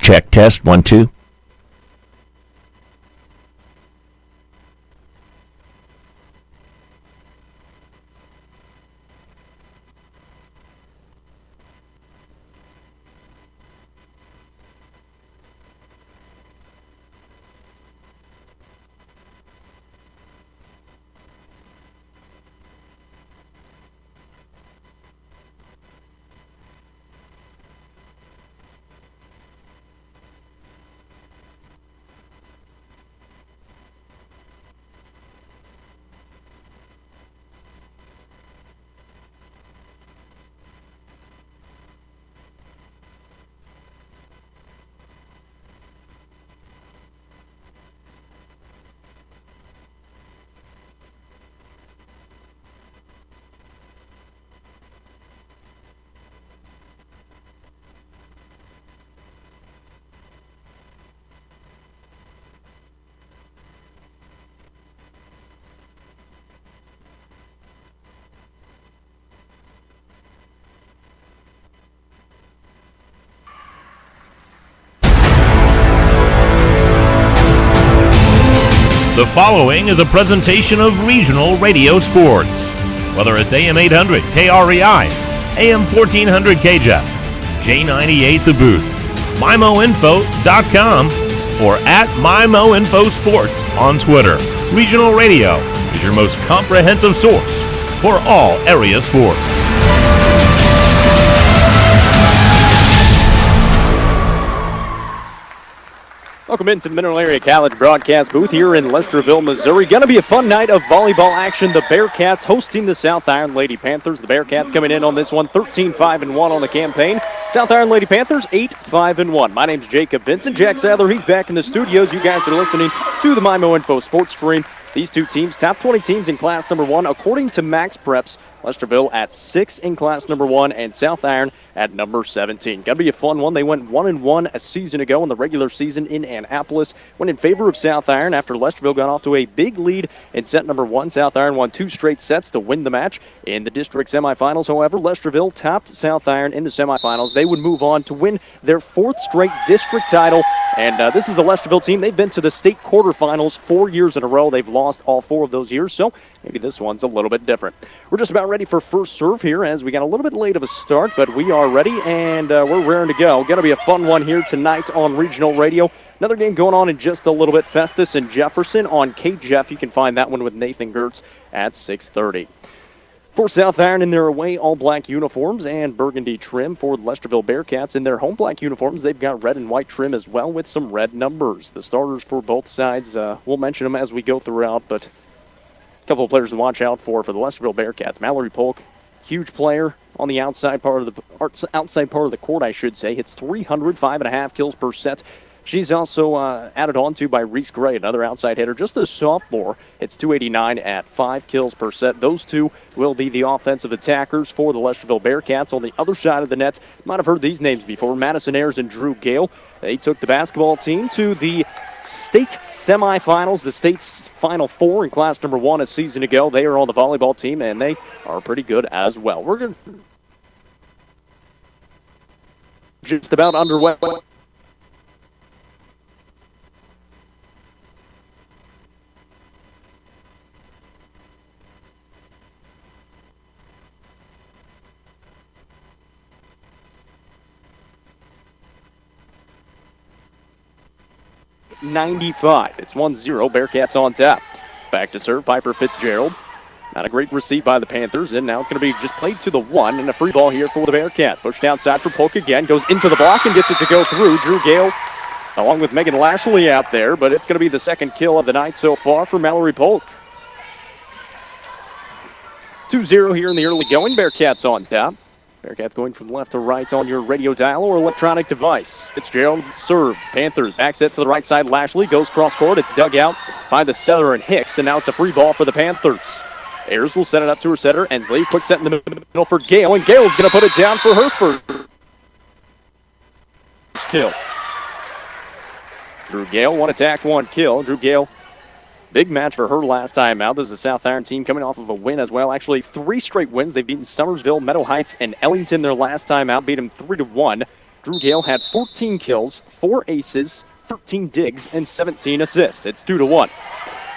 check, test, 1, 2. The following is a presentation of Regional Radio Sports. Whether it's AM 800 KREI, AM 1400 KJEF, J98 The Booth, MyMoInfo.com, or at MyMoInfoSports on Twitter. Regional Radio is your most comprehensive source for all area sports. Welcome into the Mineral Area College broadcast booth here in Lesterville, Missouri. Going to be a fun night of volleyball action. The Bearcats hosting the South Iron Lady Panthers. The Bearcats coming in on this one, 13-5-1 on the campaign. South Iron Lady Panthers, 8-5-1. My name's Jacob Vincent. Jack Sadler, he's back in the studios. You guys are listening to the MyMo Info Sports Stream. These two teams, top 20 teams in class number 1, according to Max Preps. Lesterville at 6 in class number 1, and South Iron at number 17. Got to be a fun one. They went 1-1 a season ago in the regular season in Annapolis. Went in favor of South Iron after Lesterville got off to a big lead in set number 1. South Iron won 2 straight sets to win the match. In the district semifinals, however, Lesterville topped South Iron in the semifinals. They would move on to win their 4th straight district title. And this is a Lesterville team. They've been to the state quarterfinals 4 years in a row. They've lost all 4 of those years, so maybe this one's a little bit different. We're just about ready for first serve here as we got a little bit late of a start, but we are ready and we're raring to go. Going to be a fun one here tonight on Regional Radio. Another game going on in just a little bit. Festus and Jefferson on KJEF. You can find that one with Nathan Gertz at 6:30. For South Iron in their away all-black uniforms and burgundy trim. For the Lesterville Bearcats in their home black uniforms, they've got red and white trim as well with some red numbers. The starters for both sides, we'll mention them as we go throughout, but a couple of players to watch out for the Lesterville Bearcats. Mallory Polk, huge player on the outside part of the court, I should say. Hits 300, 5.5 kills per set. She's also added on to by Reese Gray, another outside hitter, just a sophomore. It's 289 at 5 kills per set. Those two will be the offensive attackers for the Lesterville Bearcats. On the other side of the net, you might have heard these names before, Madison Ayers and Drew Gale. They took the basketball team to the state semifinals, the state's Final Four in class number 1 a season ago. They are on the volleyball team, and they are pretty good as well. We're going to just about underway. .95. It's 1-0. Bearcats on top. Back to serve. Piper Fitzgerald. Not a great receipt by the Panthers, and now it's going to be just played to the 1 and a free ball here for the Bearcats. Pushed outside for Polk again. Goes into the block and gets it to go through. Drew Gale along with Megan Lashley out there, but it's going to be the second kill of the night so far for Mallory Polk. 2-0 here in the early going. Bearcats on top. Bearcats going from left to right on your radio dial or electronic device. Fitzgerald serve. Panthers back set to the right side. Lashley goes cross court. It's dug out by the setter and Hicks, and now it's a free ball for the Panthers. Ayers will set it up to her setter. Ensley, quick set in the middle for Gale, and Gale's going to put it down for her first kill. Drew Gale, 1 attack, 1 kill. Drew Gale, big match for her last time out. This is a South Iron team coming off of a win as well. Actually, 3 straight wins. They've beaten Summersville, Meadow Heights, and Ellington their last time out. Beat them 3-1. Drew Gale had 14 kills, 4 aces, 13 digs, and 17 assists. It's 2-1.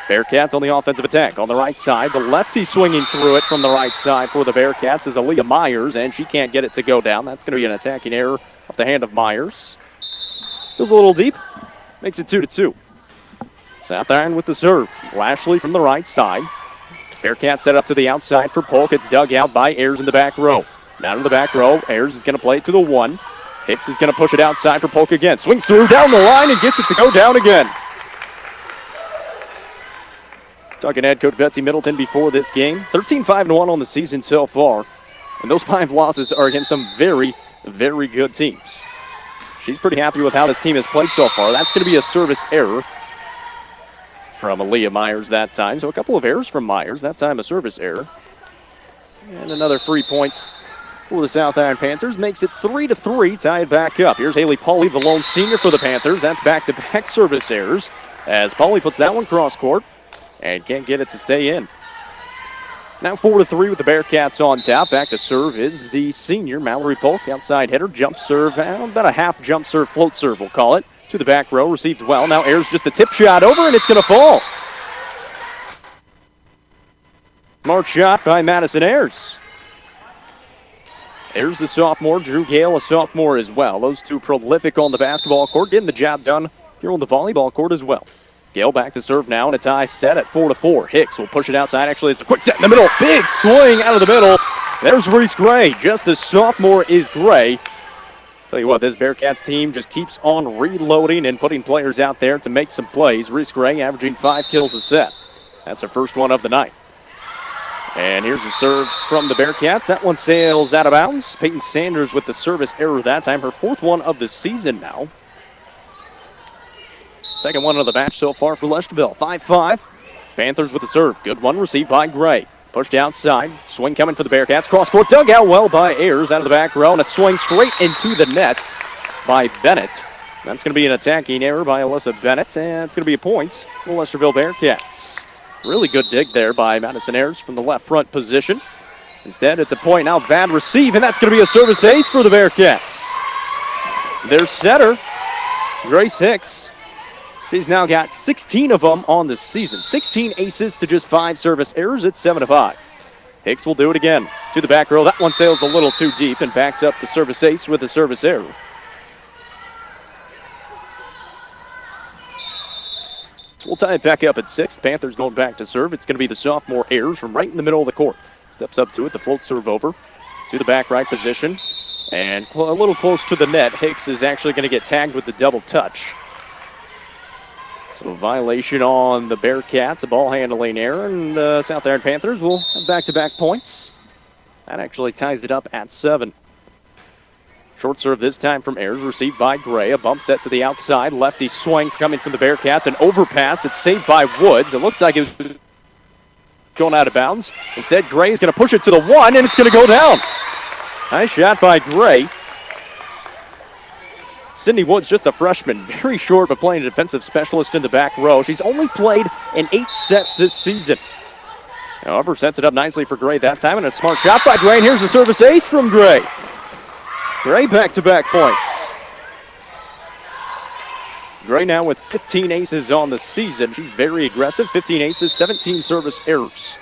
Bearcats on the offensive attack. On the right side, the lefty swinging through it from the right side for the Bearcats is Aaliyah Myers, and she can't get it to go down. That's going to be an attacking error off the hand of Myers. Goes a little deep, makes it 2-2. South Iron with the serve. Lashley from the right side. Bearcats set up to the outside for Polk. It's dug out by Ayers in the back row. Down to the back row. Ayers is going to play it to the 1. Hicks is going to push it outside for Polk again. Swings through down the line and gets it to go down again. Talking to head coach Betsy Middleton before this game. 13-5-1 on the season so far. And those 5 losses are against some very, very good teams. She's pretty happy with how this team has played so far. That's going to be a service error from Aaliyah Myers that time. So a couple of errors from Myers. That time a service error. And another free point for the South Iron Panthers. Makes it 3-3, tied back up. Here's Haley Pauly, the lone senior for the Panthers. That's back-to-back service errors as Pauly puts that one cross court and can't get it to stay in. Now 4-3 with the Bearcats on top. Back to serve is the senior, Mallory Polk. Outside hitter, jump serve, about a half jump serve, float serve we'll call it. To the back row, received well. Now Ayers just a tip shot over, and it's going to fall. Smart shot by Madison Ayers. Ayers, the sophomore. Drew Gale, a sophomore as well. Those two prolific on the basketball court, getting the job done here on the volleyball court as well. Gale back to serve now, and a tie set at 4-4. Hicks will push it outside. Actually, it's a quick set in the middle. Big swing out of the middle. There's Reese Gray. Just as sophomore is Gray. Tell you what, this Bearcats team just keeps on reloading and putting players out there to make some plays. Reese Gray averaging 5 kills a set. That's her first one of the night. And here's a serve from the Bearcats. That one sails out of bounds. Peyton Sanders with the service error that time. Her 4th one of the season now. Second one of the match so far for Lesterville. 5-5. Panthers with the serve. Good one received by Gray. Pushed outside. Swing coming for the Bearcats. Cross court dug out well by Ayers out of the back row. And a swing straight into the net by Bennett. That's going to be an attacking error by Alyssa Bennett. And it's going to be a point for the Lesterville Bearcats. Really good dig there by Madison Ayers from the left front position. Instead, it's a point now. Bad receive. And that's going to be a service ace for the Bearcats. Their setter, Grace Hicks. She's now got 16 of them on the season. 16 aces to just 5 service errors. It's 7-5. Hicks will do it again. To the back row. That one sails a little too deep and backs up the service ace with a service error. So we'll tie it back up at 6. Panthers going back to serve. It's going to be the sophomore Ayers from right in the middle of the court. Steps up to it. The float serve over. To the back right position. And a little close to the net. Hicks is actually going to get tagged with the double touch. So a violation on the Bearcats, a ball handling error, and the South Iron Panthers will have back-to-back points. That actually ties it up at 7. Short serve this time from Ayers, received by Gray. A bump set to the outside. Lefty swing coming from the Bearcats. An overpass. It's saved by Woods. It looked like it was going out of bounds. Instead, Gray is going to push it to the 1, and it's going to go down. Nice shot by Gray. Sydney Woods, just a freshman, very short, but playing a defensive specialist in the back row. She's only played in 8 sets this season. However, sets it up nicely for Gray that time, and a smart shot by Gray. And here's a service ace from Gray. Gray back-to-back points. Gray now with 15 aces on the season. She's very aggressive. 15 aces, 17 service errors.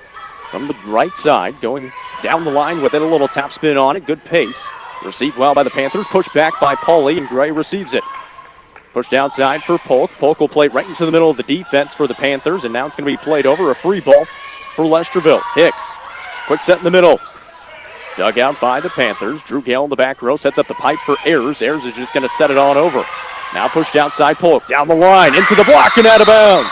From the right side, going down the line with it, a little top spin on it. Good pace. Received well by the Panthers. Pushed back by Pauly, and Gray receives it. Pushed outside for Polk. Polk will play right into the middle of the defense for the Panthers, and now it's going to be played over. A free ball for Lesterville. Hicks, quick set in the middle. Dug out by the Panthers. Drew Gale in the back row sets up the pipe for Ayers. Ayers is just going to set it on over. Now pushed outside Polk. Down the line, into the block, and out of bounds.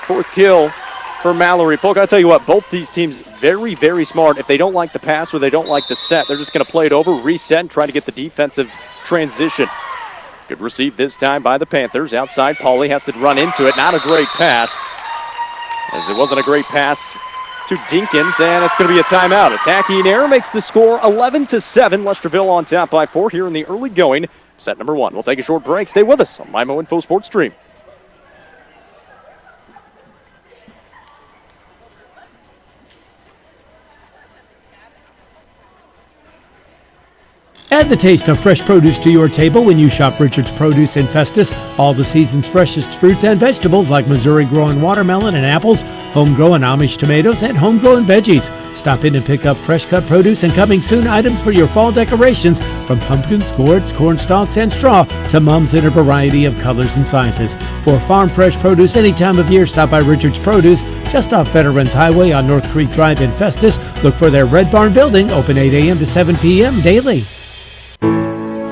4th kill for Mallory Polk. I'll tell you what, both these teams very, very smart. If they don't like the pass or they don't like the set, they're just going to play it over, reset, and try to get the defensive transition. Good receive this time by the Panthers. Outside, Pauly has to run into it. Not a great pass, as it wasn't a great pass to Dinkins, and it's going to be a timeout. Attacking error makes the score 11-7. Lesterville on top by 4 here in the early going. Set number 1. We'll take a short break. Stay with us on MyMo Info Sports Stream. Add the taste of fresh produce to your table when you shop Richard's Produce in Festus. All the season's freshest fruits and vegetables like Missouri-grown watermelon and apples, homegrown Amish tomatoes, and homegrown veggies. Stop in and pick up fresh-cut produce and coming soon items for your fall decorations, from pumpkins, gourds, corn stalks, and straw to mums in a variety of colors and sizes. For farm fresh produce any time of year, stop by Richard's Produce, just off Veterans Highway on North Creek Drive in Festus. Look for their Red Barn building, open 8 a.m. to 7 p.m. daily.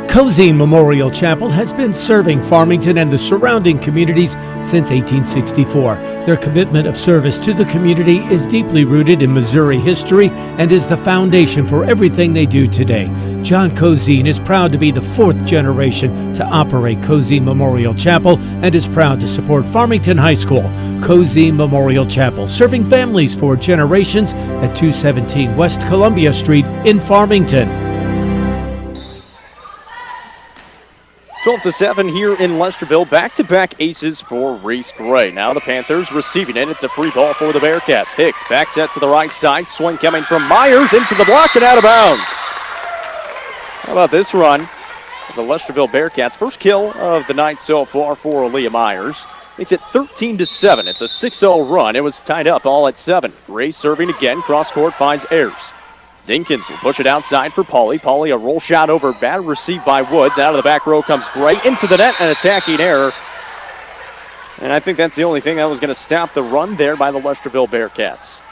Cozine Memorial Chapel has been serving Farmington and the surrounding communities since 1864. Their commitment of service to the community is deeply rooted in Missouri history and is the foundation for everything they do today. John Cozine is proud to be the fourth generation to operate Cozine Memorial Chapel and is proud to support Farmington High School. Cozine Memorial Chapel, serving families for generations at 217 West Columbia Street in Farmington. 12-7 here in Lesterville. Back-to-back aces for Reese Gray. Now the Panthers receiving it. It's a free ball for the Bearcats. Hicks back set to the right side. Swing coming from Myers into the block and out of bounds. How about this run? The Lesterville Bearcats' first kill of the night so far for Aaliyah Myers. It's at 13-7. It's a 6-0 run. It was tied up all at 7. Ray serving again. Cross court finds Ayers. Dinkins will push it outside for Pauly. Pauly, a roll shot over bad, received by Woods. Out of the back row comes Gray into the net, an attacking error. And I think that's the only thing that was going to stop the run there by the Lesterville Bearcats.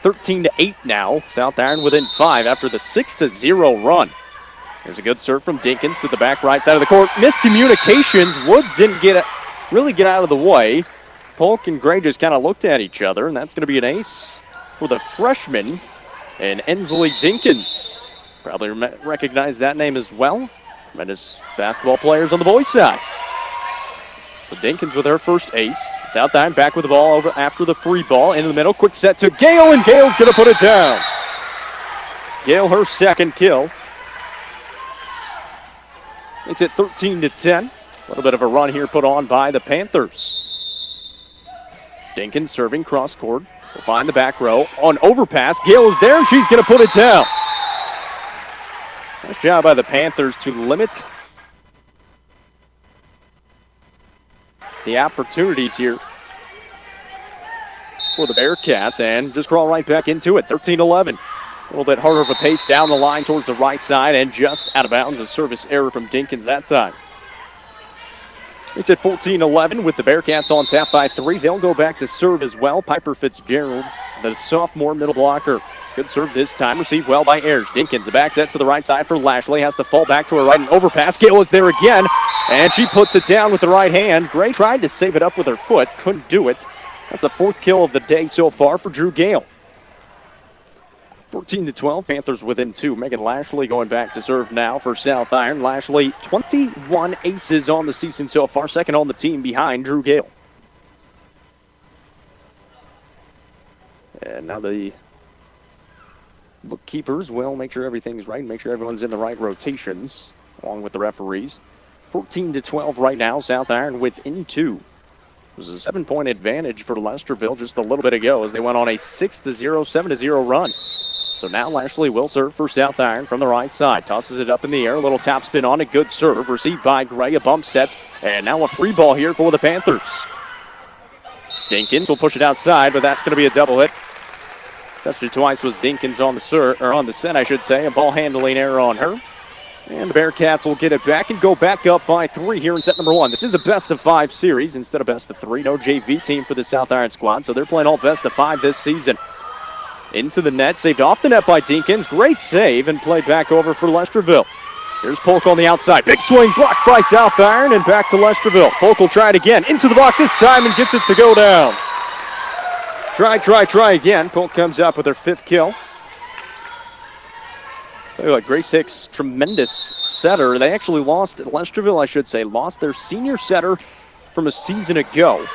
13-8 now. South Iron within 5 after the 6-0 run. There's a good serve from Dinkins to the back right side of the court. Miscommunications. Woods didn't really get out of the way. Polk and Gray just kind of looked at each other, and that's going to be an ace for the freshman. And Ensley Dinkins, probably recognize that name as well. Tremendous basketball players on the boys' side. So Dinkins with her first ace. South Iron back with the ball over after the free ball. Into the middle, quick set to Gale, and Gale's going to put it down. Gale, her second kill. It's at 13-10. A little bit of a run here put on by the Panthers. Dinkins serving cross court. Will find the back row on overpass. Gale is there, and she's going to put it down. Nice job by the Panthers to limit the opportunities here for the Bearcats, and just crawl right back into it. 13-11. A little bit harder of a pace down the line towards the right side, and just out of bounds. A service error from Dinkins that time. It's at 14-11 with the Bearcats on tap by 3. They'll go back to serve as well. Piper Fitzgerald, the sophomore middle blocker. Good serve this time. Received well by Ayers. Dinkins, a back set to the right side for Lashley. Has to fall back to her right and overpass. Gale is there again, and she puts it down with the right hand. Gray tried to save it up with her foot. Couldn't do it. That's the fourth kill of the day so far for Drew Gale. 14-12, Panthers within 2. Megan Lashley going back to serve now for South Iron. Lashley, 21 aces on the season so far, second on the team behind Drew Gale. And now the bookkeepers will make sure everything's right, make sure everyone's in the right rotations, along with the referees. 14-12 right now, South Iron within 2. It was a 7-point advantage for Lesterville just a little bit ago as they went on a 6-0, 7-0 run. So now Lashley will serve for South Iron from the right side. Tosses it up in the air. A little top spin on it. Good serve. Received by Gray. A bump set. And now a free ball here for the Panthers. Dinkins will push it outside, but that's going to be a double hit. Touched it twice was Dinkins on the on the set, I should say. A ball handling error on her. And the Bearcats will get it back and go back up by 3 here in set number 1. This is a best-of-5 series instead of best-of-3. No JV team for the South Iron squad, so they're playing all best-of-5 this season. Into the net, saved off the net by Dinkins. Great save and played back over for Lesterville. Here's Polk on the outside. Big swing blocked by South Iron and back to Lesterville. Polk will try it again. Into the block this time and gets it to go down. Try again. Polk comes up with her 5th kill. Tell you what, Grace Hicks, tremendous setter. They actually lost, Lesterville, I should say, lost their senior setter from a season ago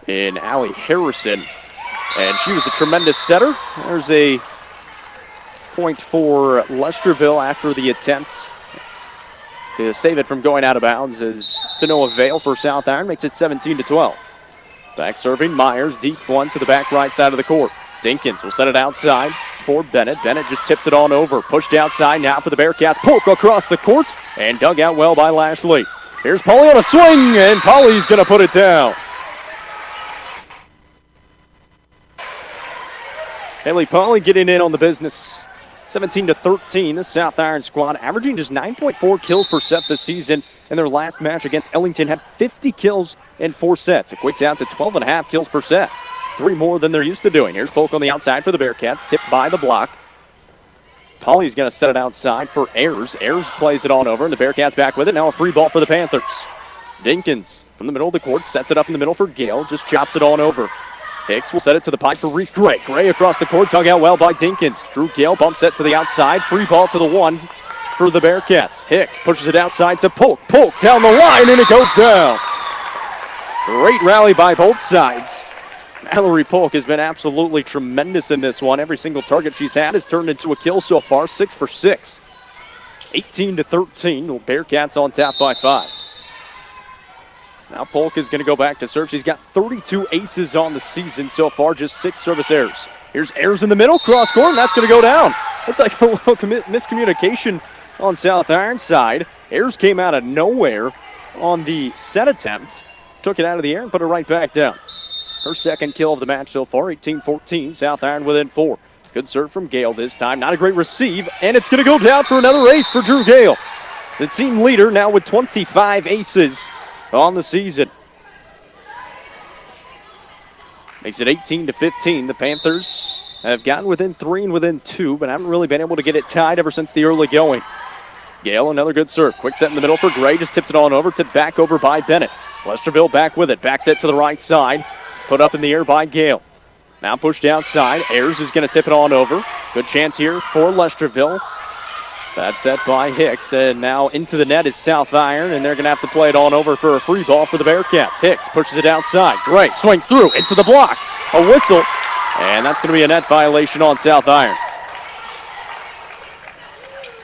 in Allie Harrison. And she was a tremendous setter. There's a point for Lesterville after the attempt to save it from going out of bounds is to no avail for South Iron. Makes it 17-12. Back serving Myers, deep one to the back right side of the court. Dinkins will set it outside. for Bennett. Bennett just tips it on over. Pushed outside now for the Bearcats. Poke across the court and dug out well by Lashley. Here's Pauly on a swing, and Pauly's going to put it down. Haley Pauly getting in on the business. 17-13, the South Iron squad averaging just 9.4 kills per set this season. In their last match against Ellington, had 50 kills in 4 sets. Equates out to 12.5 kills per set. 3 more than they're used to doing. Here's Polk on the outside for the Bearcats, tipped by the block. Pauly's going to set it outside for Ayers. Ayers plays it on over, and the Bearcats back with it. Now a free ball for the Panthers. Dinkins from the middle of the court, sets it up in the middle for Gale, just chops it on over. Hicks will set it to the pipe for Reese Gray. Gray across the court, dug out well by Dinkins. Drew Gale bumps it to the outside. Free ball to the 1 for the Bearcats. Hicks pushes it outside to Polk. Polk down the line, and it goes down. Great rally by both sides. Mallory Polk has been absolutely tremendous in this one. Every single target she's had has turned into a kill so far, 6 for 6. 18-13, the Bearcats on top by 5. Now Polk is going to go back to serve. She's got 32 aces on the season so far, just 6 service errors. Here's Ayers in the middle, cross court, and that's going to go down. Looks like a little miscommunication on South Iron's side. Ayers came out of nowhere on the set attempt, took it out of the air and put it right back down. Her second kill of the match so far, 18-14, South Iron within 4. Good serve from Gale this time, not a great receive, and it's going to go down for another ace for Drew Gale. The team leader now with 25 aces on the season. Makes it 18-15. The Panthers have gotten within 3 and within 2, but haven't really been able to get it tied ever since the early going. Gale, another good serve. Quick set in the middle for Gray, just tips it on over, tipped back over by Bennett. Lesterville back with it, back set to the right side. Put up in the air by Gale. Now pushed outside. Ayers is going to tip it on over. Good chance here for Lesterville. Bad set by Hicks, and now into the net is South Iron, and they're going to have to play it on over for a free ball for the Bearcats. Hicks pushes it outside. Gray swings through into the block. A whistle, and that's going to be a net violation on South Iron.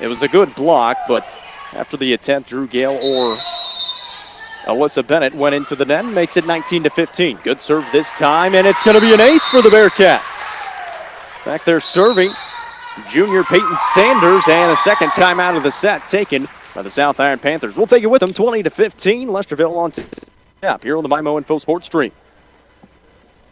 It was a good block, but after the attempt, Drew Gale or Alyssa Bennett went into the net and makes it 19-15. Good serve this time, and it's going to be an ace for the Bearcats. Back there serving, junior Peyton Sanders, and a second time out of the set taken by the South Iron Panthers. We'll take it with them, 20-15. Lesterville on top here on the MyMo Info Sports Stream.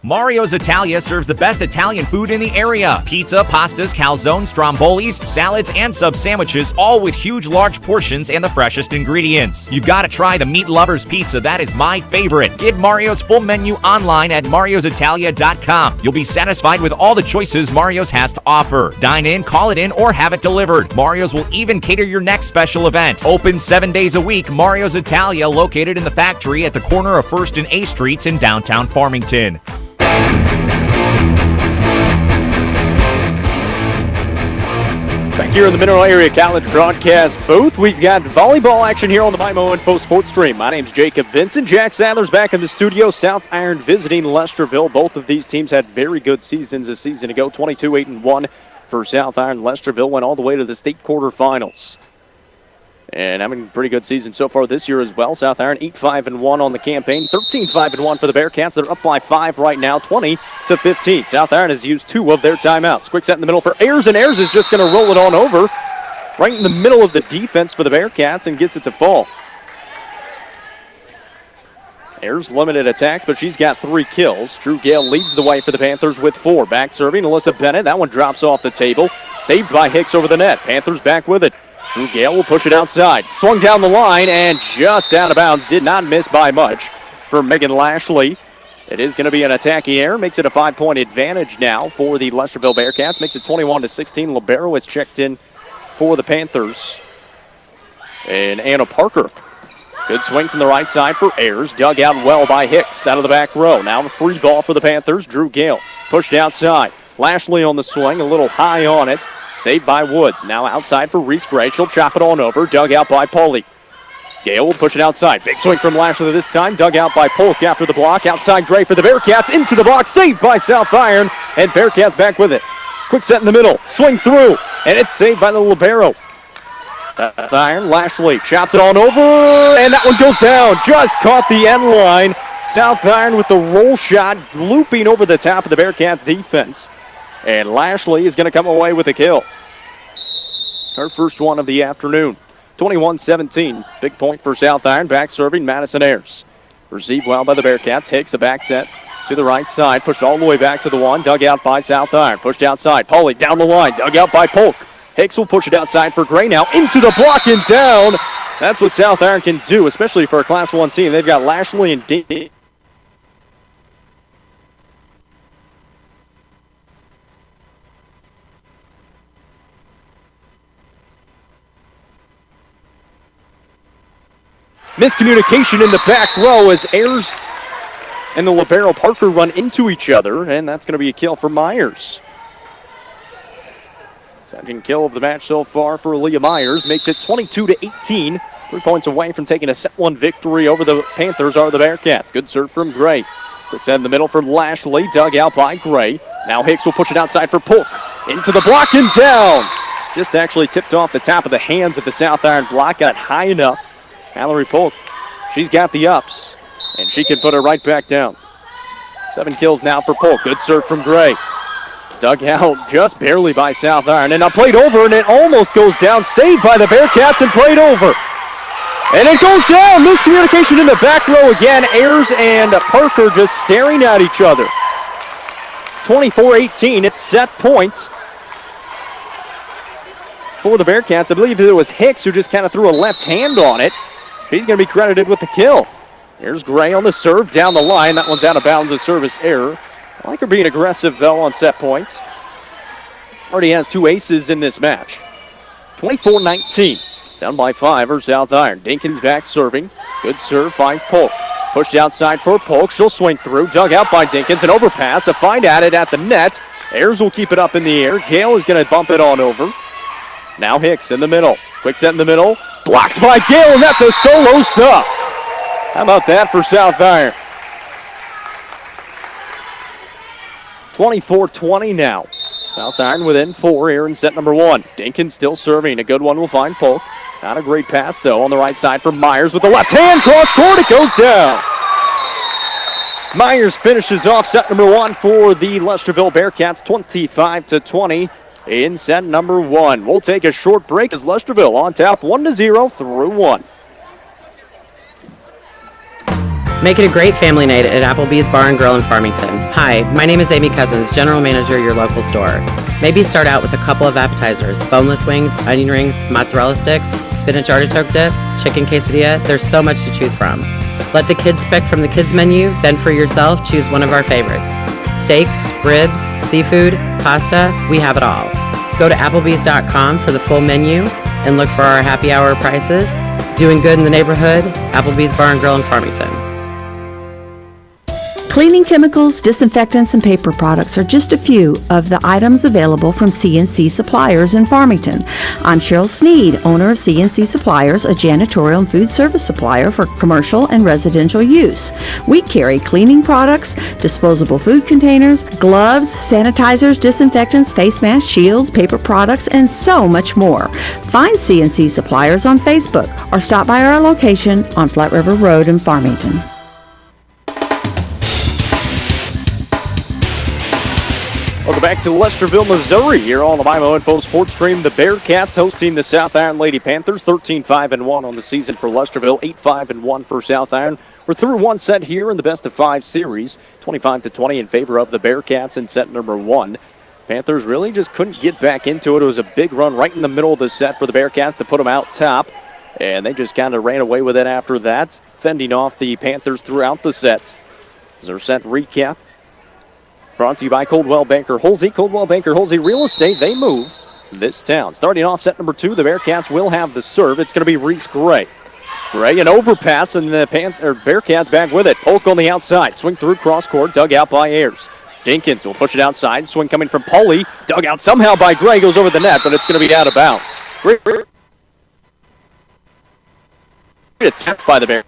Mario's Italia serves the best Italian food in the area. Pizza, pastas, calzones, strombolis, salads, and sub sandwiches, all with huge, large portions and the freshest ingredients. You've got to try the Meat Lovers Pizza. That is my favorite. Get Mario's full menu online at mariositalia.com. You'll be satisfied with all the choices Mario's has to offer. Dine in, call it in, or have it delivered. Mario's will even cater your next special event. Open 7 days a week, Mario's Italia, located in the factory at the corner of 1st and A Streets in downtown Farmington. Back here in the Mineral Area College broadcast booth, we've got volleyball action here on the MyMo Info Sports Stream. My name's Jacob Vincent. Jack Sadler's back in the studio. South Iron visiting Lesterville. Both of these teams had very good seasons a season ago. 22-8-1 for South Iron. Lesterville went all the way to the state quarterfinals. And having a pretty good season so far this year as well. South Iron 8-5-1 on the campaign. 13-5-1 for the Bearcats. They're up by 5 right now, 20-15. South Iron has used 2 of their timeouts. Quick set in the middle for Ayers, and Ayers is just going to roll it on over right in the middle of the defense for the Bearcats and gets it to fall. Ayers limited attacks, but she's got 3 kills. Drew Gale leads the way for the Panthers with 4. Back serving, Alyssa Bennett. That one drops off the table. Saved by Hicks over the net. Panthers back with it. Drew Gale will push it outside. Swung down the line and just out of bounds. Did not miss by much for Megan Lashley. It is going to be an attacking error. Makes it a 5-point advantage now for the Lesterville Bearcats. Makes it 21-16. Libero is checked in for the Panthers. And Anna Parker. Good swing from the right side for Ayers. Dug out well by Hicks out of the back row. Now a free ball for the Panthers. Drew Gale pushed outside. Lashley on the swing. A little high on it. Saved by Woods. Now outside for Reese Gray. She'll chop it on over. Dug out by Pauly. Gale will push it outside. Big swing from Lashley this time. Dug out by Polk after the block. Outside Gray for the Bearcats. Into the block. Saved by South Iron. And Bearcats back with it. Quick set in the middle. Swing through. And it's saved by the libero. South Iron. Lashley chops it on over. And that one goes down. Just caught the end line. South Iron with the roll shot. Looping over the top of the Bearcats defense. And Lashley is going to come away with a kill. Her first one of the afternoon. 21-17. Big point for South Iron. Back serving Madison Ayers. Received well by the Bearcats. Hicks, a back set to the right side. Pushed all the way back to the one. Dug out by South Iron. Pushed outside. Pauly down the line. Dug out by Polk. Hicks will push it outside for Gray now. Into the block and down. That's what South Iron can do, especially for a Class 1 team. They've got Lashley and D. Miscommunication in the back row as Ayers and the libero Parker run into each other, and that's going to be a kill for Myers. Second kill of the match so far for Aaliyah Myers. Makes it 22-18. 3 points away from taking a set one victory over the Panthers are the Bearcats. Good serve from Gray. Quick set in the middle for Lashley. Dug out by Gray. Now Hicks will push it outside for Polk. Into the block and down. Just actually tipped off the top of the hands of the South Iron block. Got high enough. Mallory Polk, she's got the ups, and she can put it right back down. 7 kills now for Polk. Good serve from Gray. Dug out just barely by South Iron, and now played over, and it almost goes down. Saved by the Bearcats and played over. And it goes down. Miscommunication in the back row again. Ayers and Parker just staring at each other. 24-18. It's set point for the Bearcats. I believe it was Hicks who just kind of threw a left hand on it. He's going to be credited with the kill. Here's Gray on the serve down the line. That one's out of bounds, a service error. I like her being aggressive, though, on set points. Already has 2 aces in this match. 24-19. Down by 5 for South Iron. Dinkins back serving. Good serve, finds Polk. Pushed outside for Polk. She'll swing through. Dug out by Dinkins. An overpass. A find at it at the net. Ayers will keep it up in the air. Gale is going to bump it on over. Now Hicks in the middle. Quick set in the middle. Blocked by Gale, and that's a solo stuff. How about that for South Iron? 24-20 now. South Iron within 4 here in set number 1. Dinkins still serving. A good one will find Polk. Not a great pass, though, on the right side for Myers with the left hand. Cross court, it goes down. Myers finishes off set number 1 for the Lesterville Bearcats, 25-20. In set number 1. We'll take a short break as Lesterville on top 1-0 through 1. Make it a great family night at Applebee's Bar and Grill in Farmington. Hi, my name is Amy Cousins, General Manager at your local store. Maybe start out with a couple of appetizers, boneless wings, onion rings, mozzarella sticks, spinach artichoke dip, chicken quesadilla. There's so much to choose from. Let the kids pick from the kids menu, then for yourself, choose one of our favorites. Steaks, ribs, seafood, pasta, we have it all. Go to Applebee's.com for the full menu and look for our happy hour prices. Doing good in the neighborhood, Applebee's Bar and Grill in Farmington. Cleaning chemicals, disinfectants, and paper products are just a few of the items available from C&C Suppliers in Farmington. I'm Cheryl Sneed, owner of C&C Suppliers, a janitorial and food service supplier for commercial and residential use. We carry cleaning products, disposable food containers, gloves, sanitizers, disinfectants, face masks, shields, paper products, and so much more. Find C&C Suppliers on Facebook or stop by our location on Flat River Road in Farmington. Welcome back to Lesterville, Missouri, here on the MyMo Info Sports Stream. The Bearcats hosting the South Iron Lady Panthers, 13-5-1 on the season for Lesterville, 8-5-1 for South Iron. We're through one set here in the best-of-5 series, 25-20 in favor of the Bearcats in set number 1. Panthers really just couldn't get back into it. It was a big run right in the middle of the set for the Bearcats to put them out top, and they just kind of ran away with it after that, fending off the Panthers throughout the set. As our set recap, brought to you by Coldwell Banker Holsey. Coldwell Banker Holsey Real Estate, they move this town. Starting off set number 2, the Bearcats will have the serve. It's going to be Reese Gray. Gray, an overpass, and the Bearcats back with it. Polk on the outside. Swing through cross court, dug out by Ayers. Dinkins will push it outside. Swing coming from Pauly. Dug out somehow by Gray. Goes over the net, but it's going to be out of bounds. Great attempt by the Bearcats.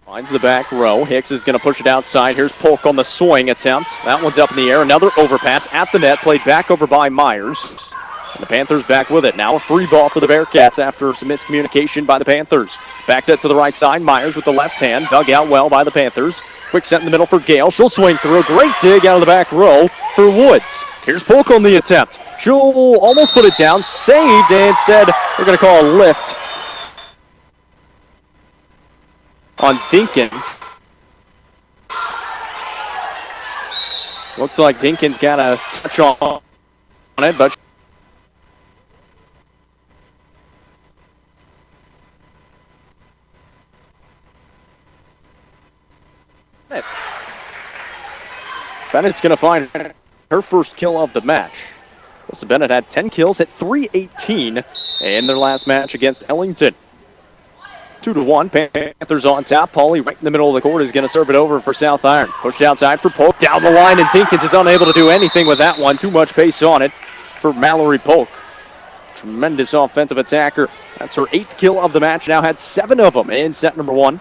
Finds the back row. Hicks is going to push it outside. Here's Polk on the swing attempt. That one's up in the air. Another overpass at the net. Played back over by Myers. And the Panthers back with it. Now a free ball for the Bearcats after some miscommunication by the Panthers. Back set to the right side. Myers with the left hand. Dug out well by the Panthers. Quick set in the middle for Gale. She'll swing through. Great dig out of the back row for Woods. Here's Polk on the attempt. She'll almost put it down. Saved, and instead we're going to call a lift on Dinkins. Looked like Dinkins got a touch on it, but Bennett's going to find her first kill of the match. Alyssa Bennett had 10 kills at 3:18 in their last match against Ellington. 2-1, Panthers on top. Pauly right in the middle of the court is going to serve it over for South Iron. Pushed outside for Polk, down the line, and Dinkins is unable to do anything with that one. Too much pace on it for Mallory Polk. Tremendous offensive attacker. That's her 8th kill of the match. Now had 7 of them in set number 1.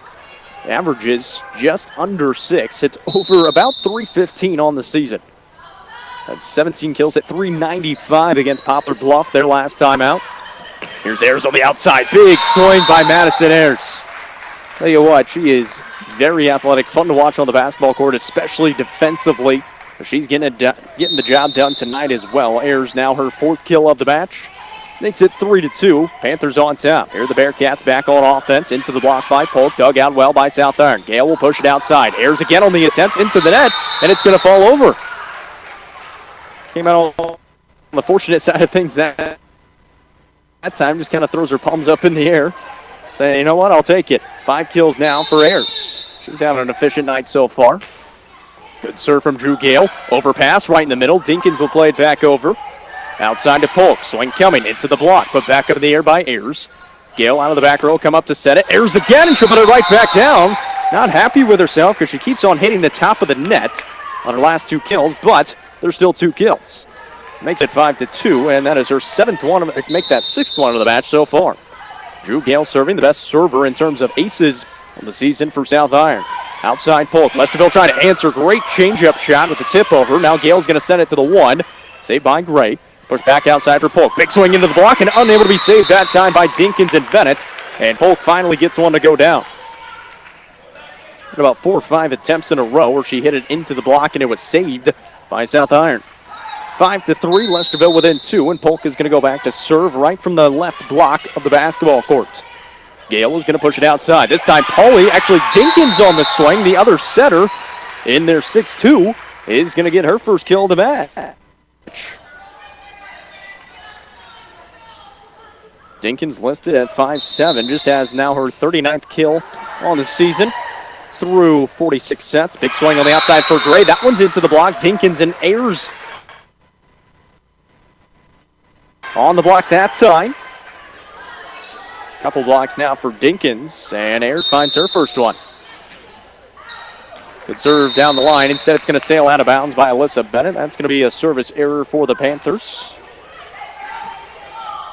Averages just under 6. Hits over about 315 on the season. Had 17 kills at 395 against Poplar Bluff their last time out. Here's Ayers on the outside. Big swing by Madison Ayers. Tell you what, she is very athletic. Fun to watch on the basketball court, especially defensively. She's getting the job done tonight as well. Ayers now her 4th kill of the match. Makes it 3-2. Panthers on top. Here the Bearcats back on offense. Into the block by Polk. Dug out well by South Iron. Gale will push it outside. Ayers again on the attempt into the net, and it's going to fall over. Came out on the fortunate side of things that time. Just kind of throws her palms up in the air, saying, you know what, I'll take it. 5 kills now for Ayers. She's having an efficient night so far. Good serve from Drew Gale. Overpass right in the middle. Dinkins will play it back over. Outside to Polk. Swing coming into the block, but back up in the air by Ayers. Gale out of the back row, come up to set it. Ayers again, and she'll put it right back down. Not happy with herself because she keeps on hitting the top of the net on her last 2 kills, but there's still 2 kills. Makes it 5-2, and that is her 7th one, make that 6th one of the match so far. Drew Gale serving, the best server in terms of aces on the season for South Iron. Outside Polk. Lesterville trying to answer. Great changeup shot with the tip over. Now Gale's going to send it to the 1. Saved by Gray. Push back outside for Polk. Big swing into the block and unable to be saved that time by Dinkins and Bennett. And Polk finally gets one to go down. About 4 or 5 attempts in a row where she hit it into the block and it was saved by South Iron. 5-3, Lesterville within 2, and Polk is going to go back to serve right from the left block of the basketball court. Gale is going to push it outside. This time, Pauly, actually Dinkins on the swing. The other setter in their 6-2 is going to get her first kill of the match. Dinkins listed at 5'7", just has now her 39th kill on the season through 46 sets. Big swing on the outside for Gray. That one's into the block. Dinkins and Ayers on the block that time. Couple blocks now for Dinkins, and Ayers finds her first one. Good serve down the line. Instead, it's going to sail out of bounds by Alyssa Bennett. That's going to be a service error for the Panthers.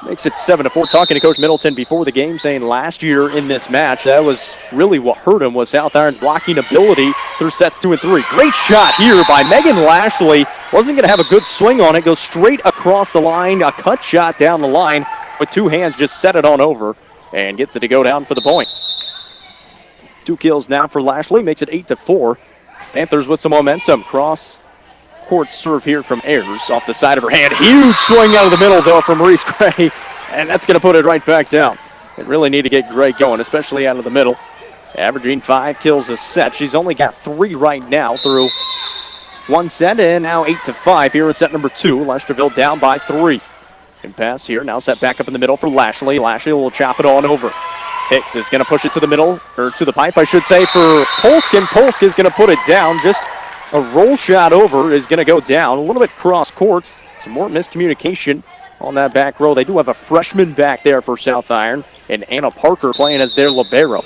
Makes it 7-4. Talking to Coach Middleton before the game, saying last year in this match, that was really what hurt him was South Iron's blocking ability through sets 2 and 3. Great shot here by Megan Lashley. Wasn't going to have a good swing on it. Goes straight across the line. A cut shot down the line with 2 hands. Just set it on over and gets it to go down for the point. 2 kills now for Lashley. Makes it 8-4. Panthers with some momentum. Cross court serve here from Ayers off the side of her hand. Huge swing out of the middle, though, from Maurice Gray. And that's going to put it right back down. They really need to get Gray going, especially out of the middle. Averaging 5 kills a set. She's only got 3 right now through 1 set, and now 8-5 here in set number 2. Lesterville down by 3. And pass here. Now set back up in the middle for Lashley. Lashley will chop it on over. Hicks is going to push it to the middle, or to the pipe, I should say, for Polk. And Polk is going to put it down. Just a roll shot over is going to go down. A little bit cross court. Some more miscommunication on that back row. They do have a freshman back there for South Iron, and Anna Parker playing as their libero.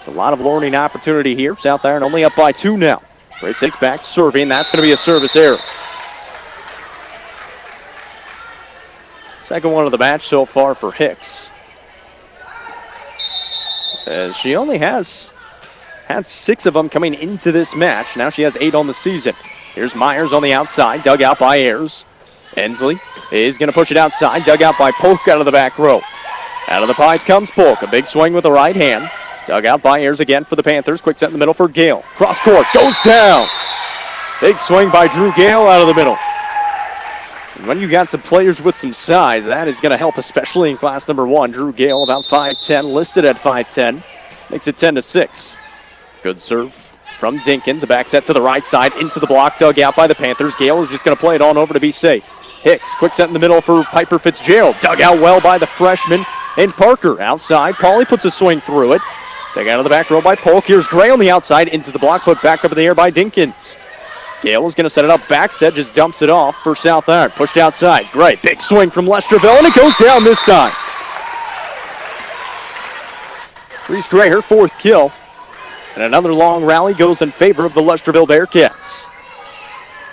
So a lot of learning opportunity here. South Iron only up by 2 now. Grace Hicks back serving. That's going to be a service error. Second one of the match so far for Hicks. As she only has had 6 of them coming into this match. Now she has 8 on the season. Here's Myers on the outside, dug out by Ayers. Ensley is going to push it outside. Dug out by Polk out of the back row. Out of the pipe comes Polk. A big swing with the right hand. Dug out by Ayers again for the Panthers. Quick set in the middle for Gale. Cross court. Goes down. Big swing by Drew Gale out of the middle. And when you got some players with some size, that is going to help, especially in class number 1. Drew Gale, about 5'10", listed at 5'10". Makes it 10-6. Good serve from Dinkins. A back set to the right side into the block. Dug out by the Panthers. Gale is just going to play it on over to be safe. Hicks, quick set in the middle for Piper Fitzgerald. Dug out well by the freshman. And Parker outside. Pauly puts a swing through it. Dug out of the back row by Polk. Here's Gray on the outside into the block. Put back up in the air by Dinkins. Gale is going to set it up. Back set, just dumps it off for South Iron. Pushed outside. Gray, big swing from Lesterville, and it goes down this time. Reese Gray, her 4th kill. And another long rally goes in favor of the Lesterville Bearcats.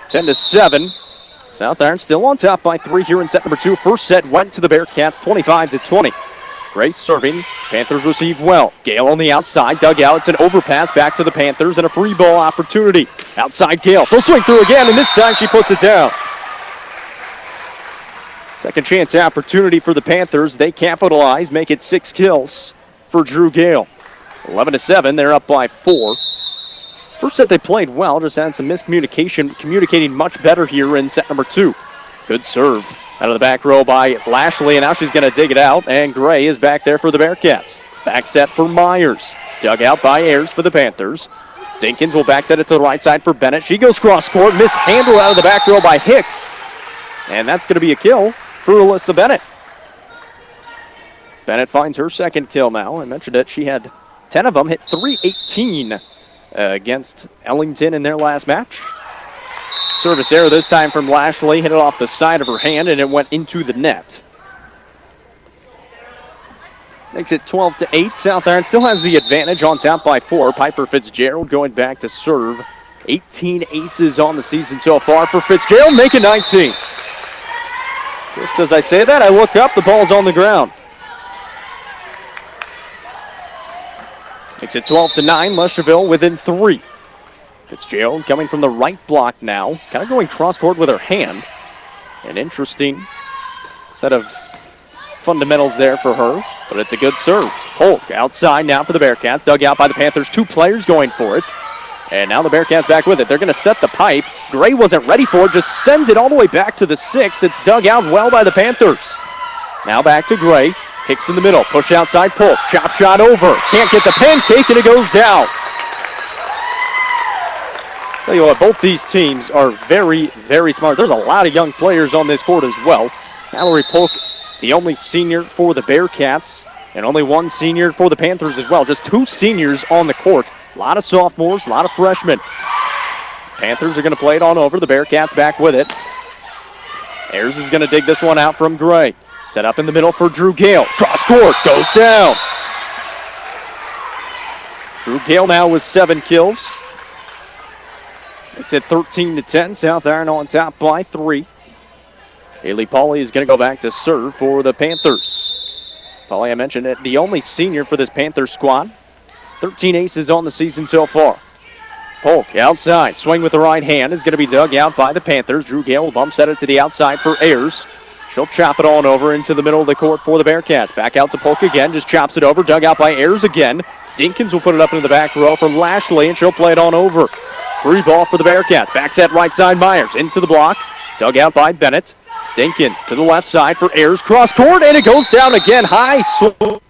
10-7. South Iron still on top by 3 here in set number 2. First set went to the Bearcats, 25-20. Gray serving. Panthers receive well. Gale on the outside. Dug out. It's an overpass back to the Panthers and a free ball opportunity. Outside Gale. She'll swing through again, and this time she puts it down. Second chance opportunity for the Panthers. They capitalize, make it 6 kills for Drew Gale. 11-7. They're up by 4. First set they played well, just had some miscommunication, communicating much better here in set number 2. Good serve out of the back row by Lashley, and now she's going to dig it out, and Gray is back there for the Bearcats. Back set for Myers. Dug out by Ayers for the Panthers. Dinkins will back set it to the right side for Bennett. She goes cross court, mishandled out of the back row by Hicks, and that's going to be a kill for Alyssa Bennett. Bennett finds her 2nd kill now. I mentioned it. She had 10 of them, hit .318 against Ellington in their last match. Service error this time from Lashley. Hit it off the side of her hand, and it went into the net. Makes it 12-8. South Iron still has the advantage on top by 4. Piper Fitzgerald going back to serve. 18 aces on the season so far for Fitzgerald, making 19. Just as I say that, I look up, the ball's on the ground. Makes it 12-9. Lesterville within 3. Fitzgerald coming from the right block now. Kind of going cross-court with her hand. An interesting set of fundamentals there for her, but it's a good serve. Polk outside now for the Bearcats. Dug out by the Panthers. 2 players going for it. And now the Bearcats back with it. They're going to set the pipe. Gray wasn't ready for it. Just sends it all the way back to the 6. It's dug out well by the Panthers. Now back to Gray. Hicks in the middle. Push outside Polk. Chop shot over. Can't get the pancake, and it goes down. Tell you what, both these teams are very, very smart. There's a lot of young players on this court as well. Mallory Polk, the only senior for the Bearcats, and only 1 senior for the Panthers as well. Just 2 seniors on the court. A lot of sophomores, a lot of freshmen. Panthers are going to play it on over. The Bearcats back with it. Ayers is going to dig this one out from Gray. Set up in the middle for Drew Gale. Cross court, goes down. Drew Gale now with 7 kills. It's at 13-10. South Iron on top by 3. Haley Pauly is going to go back to serve for the Panthers. Pauly, I mentioned it, the only senior for this Panthers squad. 13 aces on the season so far. Polk outside. Swing with the right hand is going to be dug out by the Panthers. Drew Gale will bump set it to the outside for Ayers. She'll chop it on over into the middle of the court for the Bearcats. Back out to Polk again. Just chops it over. Dug out by Ayers again. Dinkins will put it up into the back row from Lashley, and she'll play it on over. Free ball for the Bearcats. Back set right side Myers into the block. Dug out by Bennett. Dinkins to the left side for Ayers. Cross court, and it goes down again. High swing.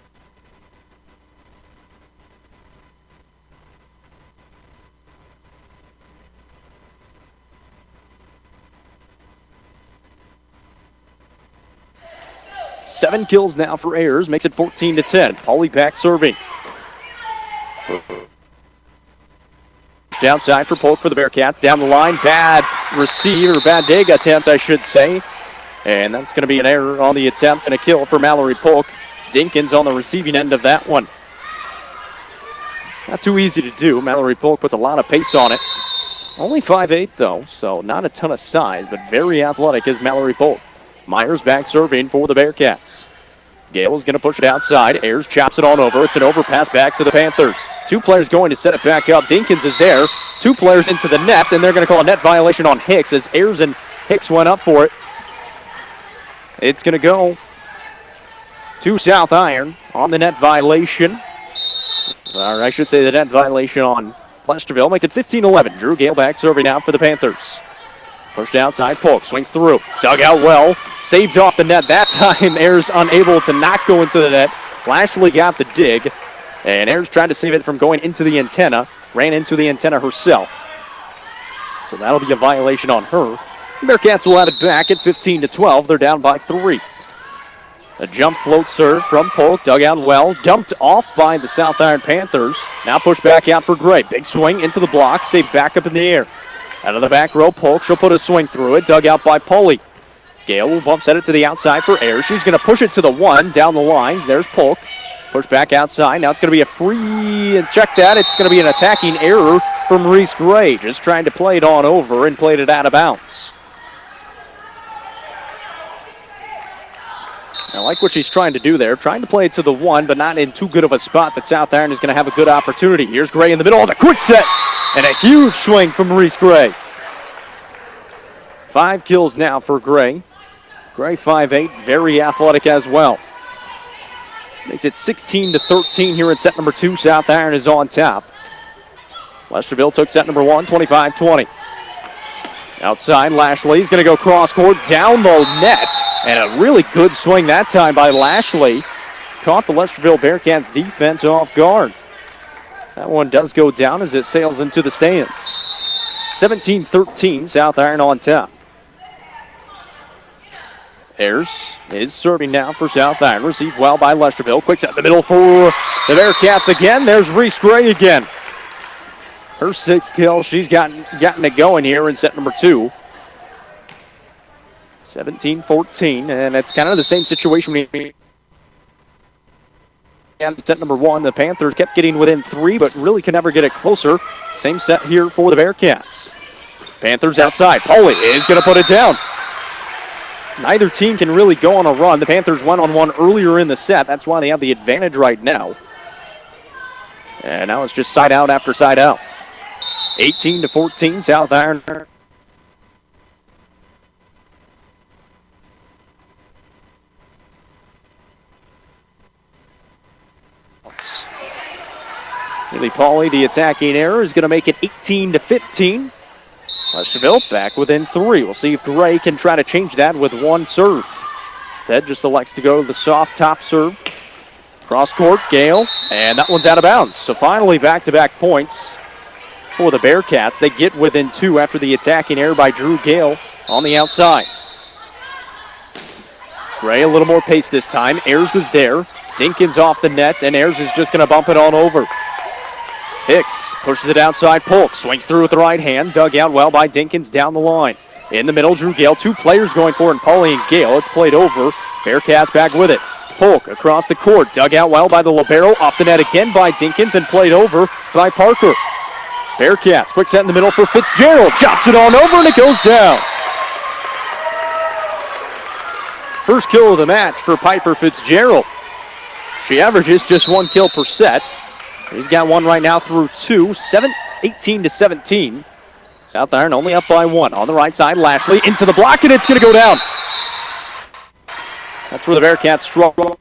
Seven kills now for Ayers. Makes it 14-10. Pauly back serving. Outside for Polk for the Bearcats. Down the line. Bad receive, or bad dig attempt, I should say. And that's going to be an error on the attempt and a kill for Mallory Polk. Dinkins on the receiving end of that one. Not too easy to do. Mallory Polk puts a lot of pace on it. Only 5'8", though, so not a ton of size, but very athletic is Mallory Polk. Myers back serving for the Bearcats. Gale is going to push it outside. Ayers chops it on over. It's an overpass back to the Panthers. 2 players going to set it back up. Dinkins is there. 2 players into the net, and they're going to call a net violation on Hicks as Ayers and Hicks went up for it. It's going to go to South Iron on the net violation. Or I should say the net violation on Lesterville. Makes it 15-11. Drew Gale back serving out for the Panthers. Pushed outside, Polk swings through. Dug out well. Saved off the net. That time, Ayers unable to not go into the net. Lashley got the dig. And Ayers tried to save it from going into the antenna. Ran into the antenna herself. So that'll be a violation on her. Bearcats will have it back at 15-12. They're down by 3. A jump float serve from Polk. Dug out well. Dumped off by the South Iron Panthers. Now pushed back out for Gray. Big swing into the block. Saved back up in the air. Out of the back row, Polk. She'll put a swing through it. Dug out by Polly. Gale will bump set it to the outside for Ayers. She's going to push it to the 1 down the lines. There's Polk. Push back outside. Now it's going to be a free. And check that. It's going to be an attacking error from Reese Gray. Just trying to play it on over and played it out of bounds. I like what she's trying to do there. Trying to play it to the 1, but not in too good of a spot that South Iron is going to have a good opportunity. Here's Gray in the middle of the quick set. And a huge swing from Reese Gray. 5 kills now for Gray. Gray 5'8", very athletic as well. Makes it 16-13 here in set number 2. South Iron is on top. Lesterville took set number 1, 25-20. Outside, Lashley's going to go cross court down the net. And a really good swing that time by Lashley. Caught the Lesterville Bearcats defense off guard. That one does go down as it sails into the stands. 17-13, South Iron on top. Ayers is serving now for South Iron. Received well by Lesterville. Quick set in the middle for the Bearcats again. There's Reese Gray again. Her 6th kill. She's gotten it going here in set number 2. 17-14, and it's kind of the same situation. And set number 1, the Panthers kept getting within 3, but really could never get it closer. Same set here for the Bearcats. Panthers outside. Polly is going to put it down. Neither team can really go on a run. The Panthers went on one earlier in the set. That's why they have the advantage right now. And now it's just side out after side out. 18-14, South Iron. Lily Pauly, the attacking error, is going to make it 18-15. Lesterville back within 3. We'll see if Gray can try to change that with 1 serve. Instead, just elects to go the soft top serve. Cross court, Gale, and that one's out of bounds. So finally, back-to-back points for the Bearcats. They get within 2 after the attacking error by Drew Gale on the outside. Gray a little more pace this time. Ayers is there. Dinkins off the net, and Ayers is just going to bump it on over. Hicks pushes it outside. Polk swings through with the right hand. Dug out well by Dinkins down the line. In the middle, Drew Gale. 2 players going for it, Pauly and Gale. It's played over. Bearcats back with it. Polk across the court. Dug out well by the libero. Off the net again by Dinkins and played over by Parker. Bearcats, quick set in the middle for Fitzgerald. Chops it on over and it goes down. First kill of the match for Piper Fitzgerald. She averages just 1 kill per set. He's got 1 right now through 2. 18-17. South Iron only up by 1. On the right side, Lashley into the block, and it's going to go down. That's where the Bearcats struggle.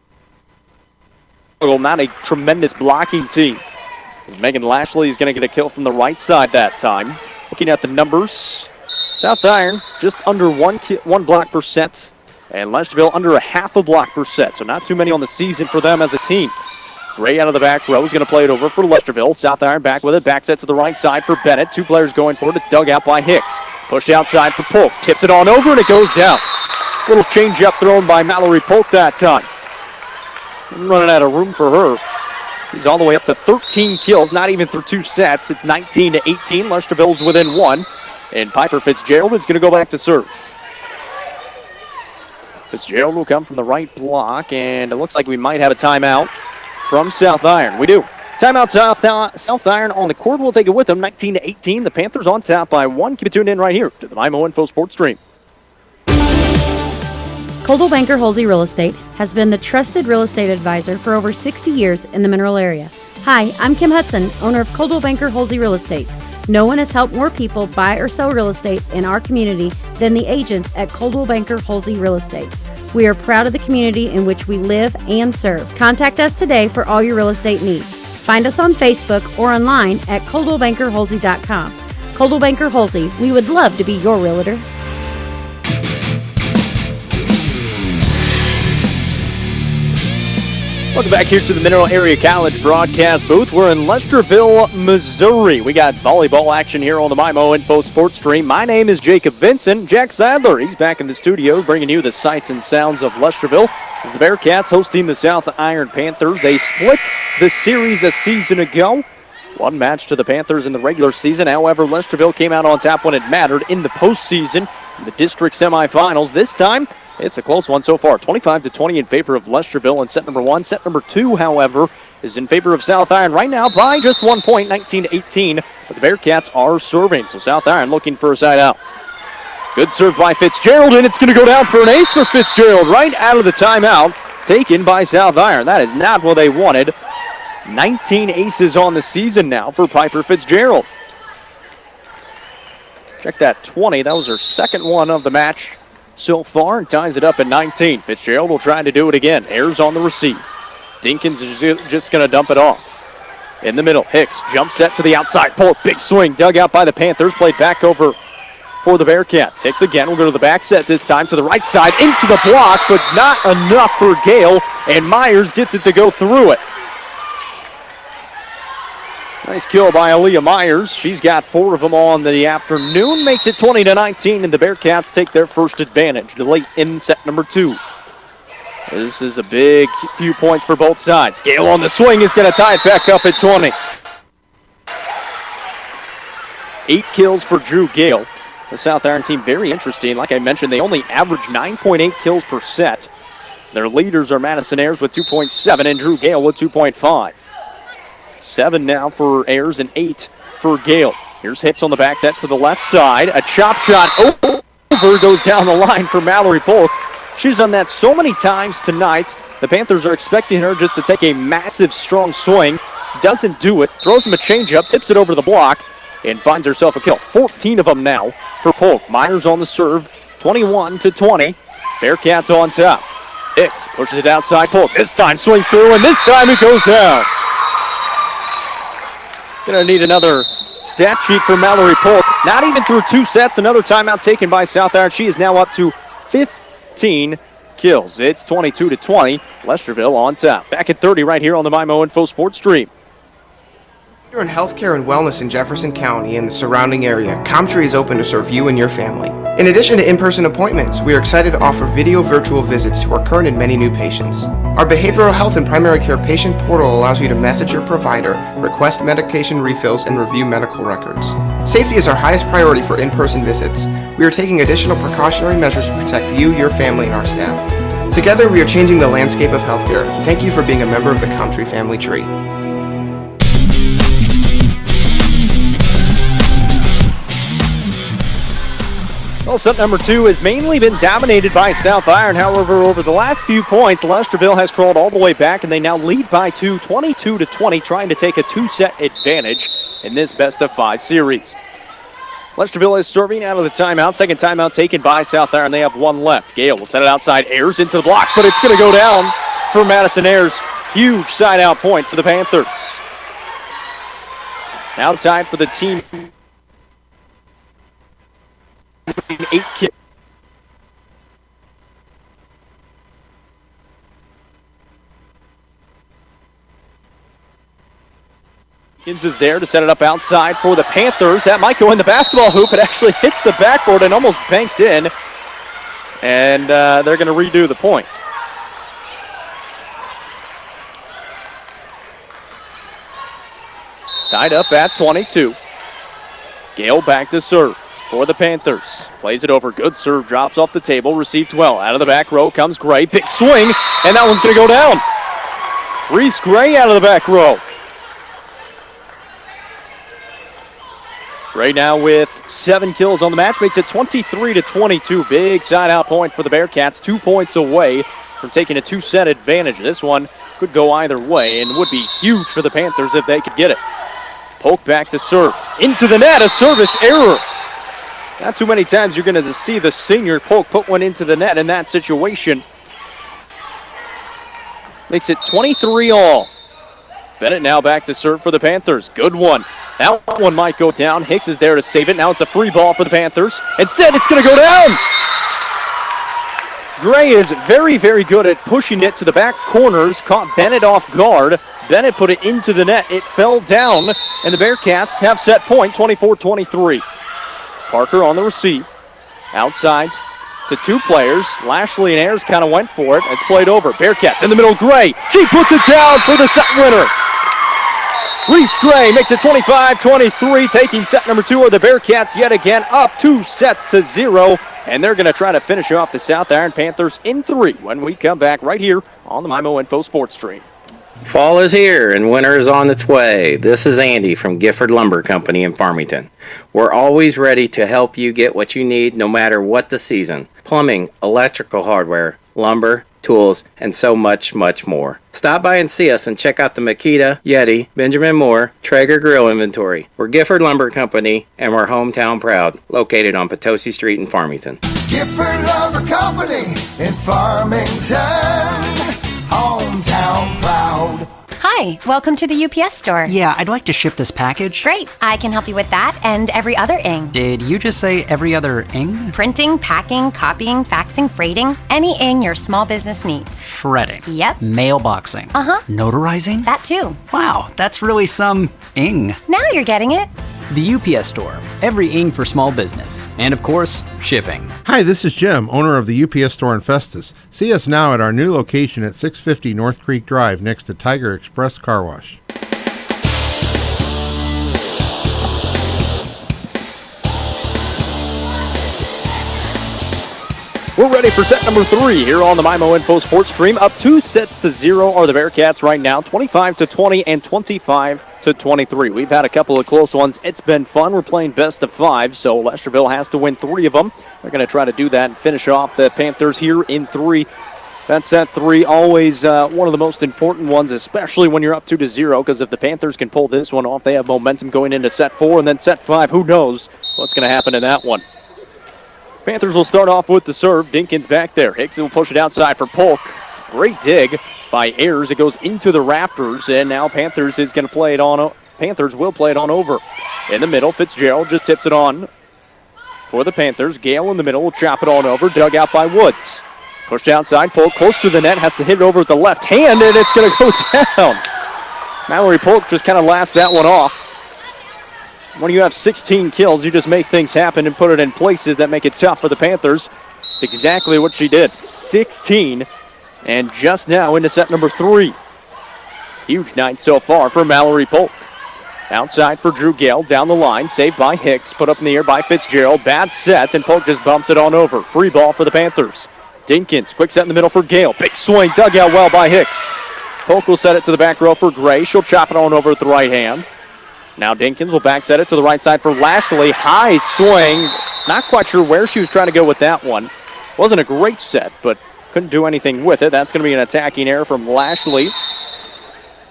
Not a tremendous blocking team. As Megan Lashley is going to get a kill from the right side that time. Looking at the numbers, South Iron just under 1 block per set, and Lesterville under a half a block per set. So not too many on the season for them as a team. Gray out of the back row is going to play it over for Lesterville. South Iron back with it. Back set to the right side for Bennett. 2 players going for it. It's dug out by Hicks. Pushed outside for Polk. Tips it on over and it goes down. Little change up thrown by Mallory Polk that time. Running out of room for her. He's all the way up to 13 kills, not even through 2 sets. It's 19-18. Lesterville's within 1. And Piper Fitzgerald is going to go back to serve. Fitzgerald will come from the right block, and it looks like we might have a timeout from South Iron. We do. Timeout South Iron on the court. We'll take it with them. 19-18. The Panthers on top by 1. Keep it tuned in right here to the MyMo Info Sports Stream. Coldwell Banker Holsey Real Estate has been the trusted real estate advisor for over 60 years in the Mineral area. Hi, I'm Kim Hudson, owner of Coldwell Banker Holsey Real Estate. No one has helped more people buy or sell real estate in our community than the agents at Coldwell Banker Holsey Real Estate. We are proud of the community in which we live and serve. Contact us today for all your real estate needs. Find us on Facebook or online at coldwellbankerholsey.com. Coldwell Banker Holsey, we would love to be your realtor. Welcome back here to the Mineral Area College broadcast booth. We're in Lesterville, Missouri. We got volleyball action here on the MyMo Info Sports Stream. My name is Jacob Vincent. Jack Sadler, he's back in the studio bringing you the sights and sounds of Lesterville as the Bearcats hosting the South Iron Panthers. They split the series a season ago. One match to the Panthers in the regular season. However, Lesterville came out on top when it mattered in the postseason, in the district semifinals. This time, it's a close one so far, 25-20 in favor of Lesterville in set number one. Set number two, however, is in favor of South Iron right now by just 1 point, 19-18. But the Bearcats are serving, so South Iron looking for a side out. Good serve by Fitzgerald, and it's going to go down for an ace for Fitzgerald right out of the timeout taken by South Iron. That is not what they wanted. 19 aces on the season now for Piper Fitzgerald. Check that 20. That was her second one of the match so far, and ties it up at 19. Fitzgerald will try to do it again. Ayers on the receive. Dinkins is just going to dump it off. In the middle, Hicks jump set to the outside. Pull, big swing, dug out by the Panthers. Played back over for the Bearcats. Hicks again will go to the back set this time to the right side. Into the block, but not enough for Gale. And Myers gets it to go through it. Nice kill by Aaliyah Myers. She's got 4 of them on the afternoon. Makes it 20-19, and the Bearcats take their first advantage late in set number 2. This is a big few points for both sides. Gale on the swing is going to tie it back up at 20. 8 kills for Drew Gale. The South Iron team, very interesting. Like I mentioned, they only average 9.8 kills per set. Their leaders are Madison Ayers with 2.7 and Drew Gale with 2.5. 7 now for Ayers and 8 for Gale. Here's hits on the back set to the left side. A chop shot over goes down the line for Mallory Polk. She's done that so many times tonight. The Panthers are expecting her just to take a massive, strong swing. Doesn't do it. Throws him a changeup, tips it over the block, and finds herself a kill. 14 of them now for Polk. Myers on the serve, 21-20. Bearcats on top. Hicks pushes it outside. Polk this time swings through, and this time it goes down. Gonna need another stat sheet for Mallory Polk. Not even through 2 sets. Another timeout taken by South Iron. She is now up to 15 kills. It's 22-20. Lesterville on top. Back at 30 right here on the MyMo Info Sports Stream. In healthcare and wellness in Jefferson County and the surrounding area, ComTree is open to serve you and your family. In addition to in-person appointments, we are excited to offer video virtual visits to our current and many new patients. Our behavioral health and primary care patient portal allows you to message your provider, request medication refills, and review medical records. Safety is our highest priority for in-person visits. We are taking additional precautionary measures to protect you, your family, and our staff. Together, we are changing the landscape of healthcare. Thank you for being a member of the ComTree family tree. Well, set number 2 has mainly been dominated by South Iron. However, over the last few points, Lesterville has crawled all the way back, and they now lead by 2, 22-20, trying to take a 2-set advantage in this best-of-5 series. Lesterville is serving out of the timeout. Second timeout taken by South Iron. They have 1 left. Gale will set it outside. Ayers into the block, but it's going to go down for Madison Ayers. Huge side-out point for the Panthers. Now tied for the team. 8 kills. Dinkins is there to set it up outside for the Panthers. That might go in the basketball hoop. It actually hits the backboard and almost banked in. And they're going to redo the point. Tied up at 22. Gale back to serve for the Panthers. Plays it over. Good serve. Drops off the table. Received well. Out of the back row comes Gray. Big swing. And that one's going to go down. Reese Gray out of the back row. Gray now with 7 kills on the match. Makes it 23-22. Big side out point for the Bearcats. 2 points away from taking a 2-set advantage. This one could go either way and would be huge for the Panthers if they could get it. Polk back to serve. Into the net. A service error. Not too many times you're going to see the senior Polk put one into the net in that situation. Makes it 23 all. Bennett now back to serve for the Panthers. Good one. That one might go down. Hicks is there to save it. Now it's a free ball for the Panthers. Instead, it's going to go down. Gray is very, very good at pushing it to the back corners. Caught Bennett off guard. Bennett put it into the net. It fell down, and the Bearcats have set point 24-23. Parker on the receive. Outside to two players. Lashley and Ayers kind of went for it. It's played over. Bearcats in the middle. Gray. She puts it down for the set winner. Reese Gray makes it 25-23, taking set number 2 of the Bearcats yet again up 2-0, and they're going to try to finish off the South Iron Panthers in 3 when we come back right here on the MIMO Info Sports Stream. Fall is here and winter is on its way. This is Andy from Gifford Lumber Company in Farmington. We're always ready to help you get what you need no matter what the season. Plumbing, electrical hardware, lumber, tools, and so much, much more. Stop by and see us and check out the Makita, Yeti, Benjamin Moore, Traeger grill inventory. We're Gifford Lumber Company, and we're hometown proud, located on Potosi Street in Farmington. Gifford Lumber Company in Farmington, hometown proud. Hi, welcome to the UPS store. Yeah, I'd like to ship this package. Great, I can help you with that and every other ing. Did you just say every other ing? Printing, packing, copying, faxing, freighting, any ing your small business needs. Shredding. Yep. Mailboxing. Uh-huh. Notarizing? That too. Wow, that's really some ing. Now you're getting it. The UPS store. Every ing for small business. And of course, shipping. Hi, this is Jim, owner of the UPS store in Festus. See us now at our new location at 650 North Creek Drive next to Tiger Express Car Wash. We're ready for set number 3 here on the MIMO Info Sports Stream. Up 2-0 are the Bearcats right now, 25-20 and 25-23. We've had a couple of close ones. It's been fun. We're playing best of 5, so Lesterville has to win 3 of them. They're going to try to do that and finish off the Panthers here in 3. That's set 3, always one of the most important ones, especially when you're up 2-0, because if the Panthers can pull this one off, they have momentum going into set 4, and then set 5, who knows what's going to happen in that one. Panthers will start off with the serve. Dinkins back there. Hicks will push it outside for Polk. Great dig by Ayers. It goes into the rafters, and now Panthers is going to play it on. Panthers will play it on over. In the middle, Fitzgerald just tips it on for the Panthers. Gale in the middle will chop it on over. Dug out by Woods. Pushed outside. Polk close to the net. Has to hit it over with the left hand, and it's going to go down. Mallory Polk just kind of laughs that one off. When you have 16 kills, you just make things happen and put it in places that make it tough for the Panthers. It's exactly what she did. 16, and just now into set number 3. Huge night so far for Mallory Polk. Outside for Drew Gale, down the line, saved by Hicks, put up in the air by Fitzgerald. Bad set, and Polk just bumps it on over. Free ball for the Panthers. Dinkins, quick set in the middle for Gale. Big swing, dug out well by Hicks. Polk will set it to the back row for Gray. She'll chop it on over with the right hand. Now Dinkins will back set it to the right side for Lashley. High swing. Not quite sure where she was trying to go with that one. Wasn't a great set, but couldn't do anything with it. That's going to be an attacking error from Lashley.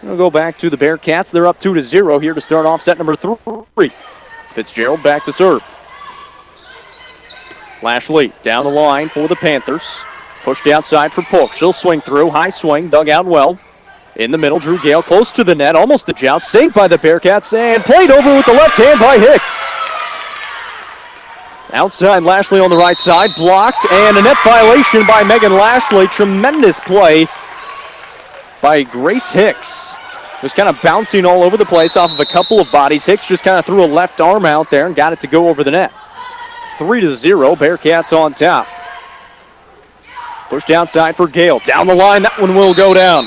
We'll go back to the Bearcats. They're up 2-0 here to start off set number 3. Fitzgerald back to serve. Lashley down the line for the Panthers. Pushed outside for Polk. She'll swing through. High swing. Dug out well. In the middle, Drew Gale close to the net, almost a joust, saved by the Bearcats, and played over with the left hand by Hicks. Outside, Lashley on the right side, blocked, and a net violation by Megan Lashley. Tremendous play by Grace Hicks. Just kind of bouncing all over the place off of a couple of bodies. Hicks just kind of threw a left arm out there and got it to go over the net. 3-0, Bearcats on top. Pushed outside for Gale. Down the line, that one will go down.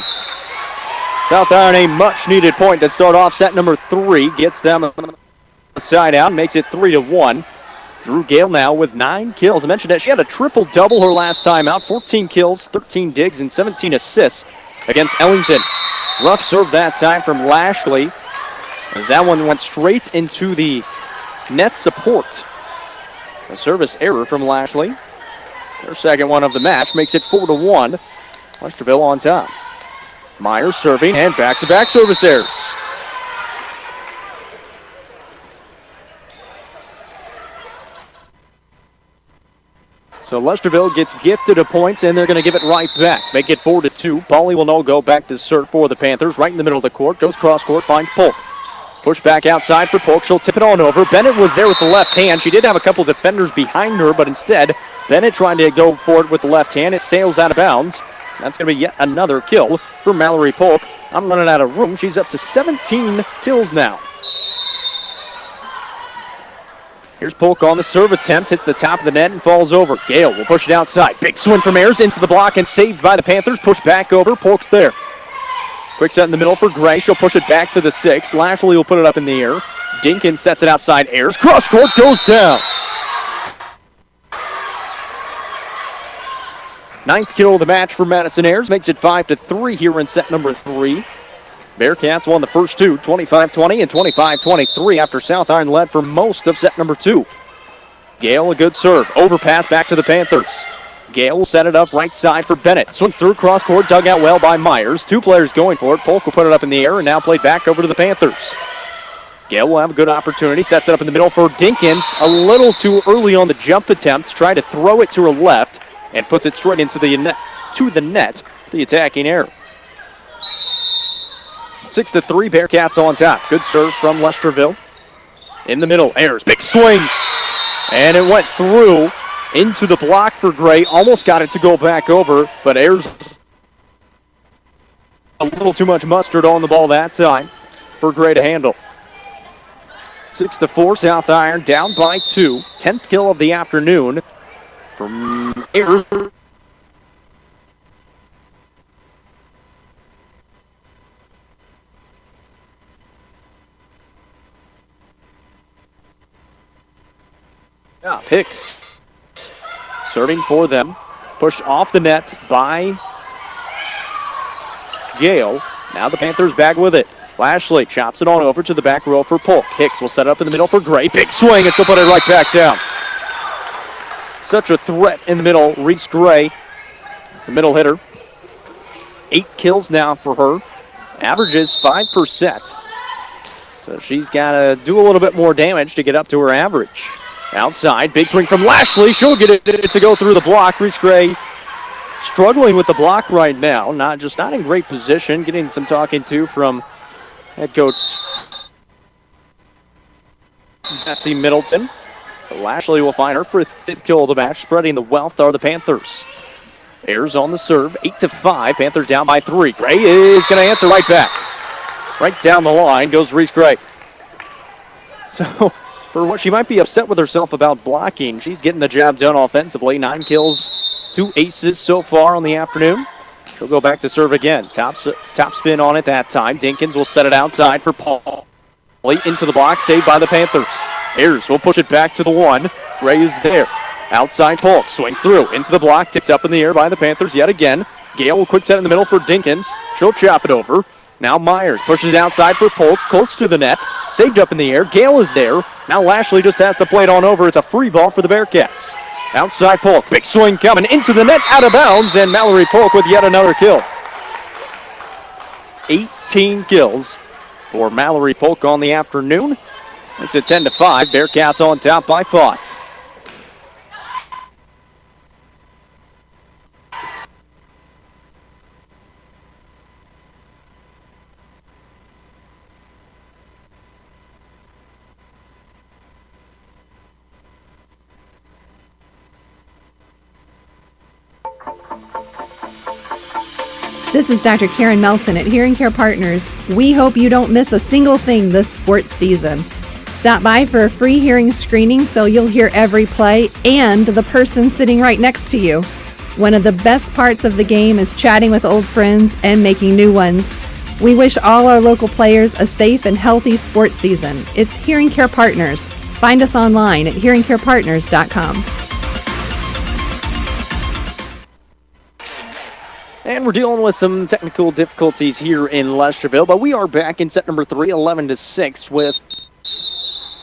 South Iron a much-needed point to start off set number 3. Gets them a side out, makes it 3-1. Drew Gale now with 9 kills. I mentioned that she had a triple-double her last time out. 14 kills, 13 digs, and 17 assists against Ellington. Rough serve that time from Lashley, as that one went straight into the net support. A service error from Lashley. Her second one of the match makes it 4-1. Lesterville on top. Myers serving, and back-to-back service errors. So Lesterville gets gifted a point, and they're going to give it right back. Make it 4-2. Pauly will now go back to serve for the Panthers. Right in the middle of the court. Goes cross court, finds Polk. Push back outside for Polk. She'll tip it on over. Bennett was there with the left hand. She did have a couple defenders behind her, but instead, Bennett trying to go for it with the left hand. It sails out of bounds. That's going to be yet another kill for Mallory Polk. I'm running out of room. She's up to 17 kills now. Here's Polk on the serve attempt. Hits the top of the net and falls over. Gale will push it outside. Big swing from Ayers into the block and saved by the Panthers. Push back over. Polk's there. Quick set in the middle for Gray. She'll push it back to the 6. Lashley will put it up in the air. Dinkins sets it outside. Ayers. Cross court goes down. 9th kill of the match for Madison Ayers. Makes it 5-3 here in set number 3. Bearcats won the first two, 25-20 and 25-23 after South Iron led for most of set number 2. Gale, a good serve. Overpass back to the Panthers. Gale will set it up right side for Bennett. Swings through cross court, dug out well by Myers. 2 players going for it. Polk will put it up in the air and now played back over to the Panthers. Gale will have a good opportunity. Sets it up in the middle for Dinkins. A little too early on the jump attempt. Tried to throw it to her left and puts it straight into the net. The attacking error. 6-3, Bearcats on top. Good serve from Lesterville. In the middle, Ayers, big swing. And it went through into the block for Gray. Almost got it to go back over, but Ayers a little too much mustard on the ball that time for Gray to handle. 6-4, South Iron down by 2. 10th kill of the afternoon from Ayers. Hicks serving for them. Pushed off the net by Gale. Now the Panthers back with it. Lashley chops it on over to the back row for Polk. Hicks will set up in the middle for Gray. Big swing, and she'll put it right back down. Such a threat in the middle. Reese Gray, the middle hitter. 8 kills now for her. Averages 5%. So she's got to do a little bit more damage to get up to her average. Outside, big swing from Lashley. She'll get it to go through the block. Reese Gray struggling with the block right now. Not in great position. Getting some talking to from head coach Betsy Middleton. Lashley will find her for 5th kill of the match. Spreading the wealth are the Panthers. Ayers on the serve, 8-5. Panthers down by 3. Gray is going to answer right back. Right down the line goes Reese Gray. So, for what she might be upset with herself about blocking, she's getting the job done offensively. 9 kills, 2 aces so far on the afternoon. She'll go back to serve again. Top spin on it that time. Dinkins will set it outside for Paul. Late into the block, saved by the Panthers. Ayers will push it back to the 1. Ray is there. Outside Polk swings through into the block, tipped up in the air by the Panthers yet again. Gale will quick set in the middle for Dinkins. She'll chop it over. Now Myers pushes outside for Polk, close to the net, saved up in the air. Gale is there. Now Lashley just has to play it on over. It's a free ball for the Bearcats. Outside Polk, big swing coming into the net, out of bounds, and Mallory Polk with yet another kill. 18 kills for Mallory Polk on the afternoon. It's a 10-5. Bearcats on top by 5. This is Dr. Karen Melton at Hearing Care Partners. We hope you don't miss a single thing this sports season. Stop by for a free hearing screening so you'll hear every play and the person sitting right next to you. One of the best parts of the game is chatting with old friends and making new ones. We wish all our local players a safe and healthy sports season. It's Hearing Care Partners. Find us online at hearingcarepartners.com. And we're dealing with some technical difficulties here in Lesterville, but we are back in set number 3, 11-6, with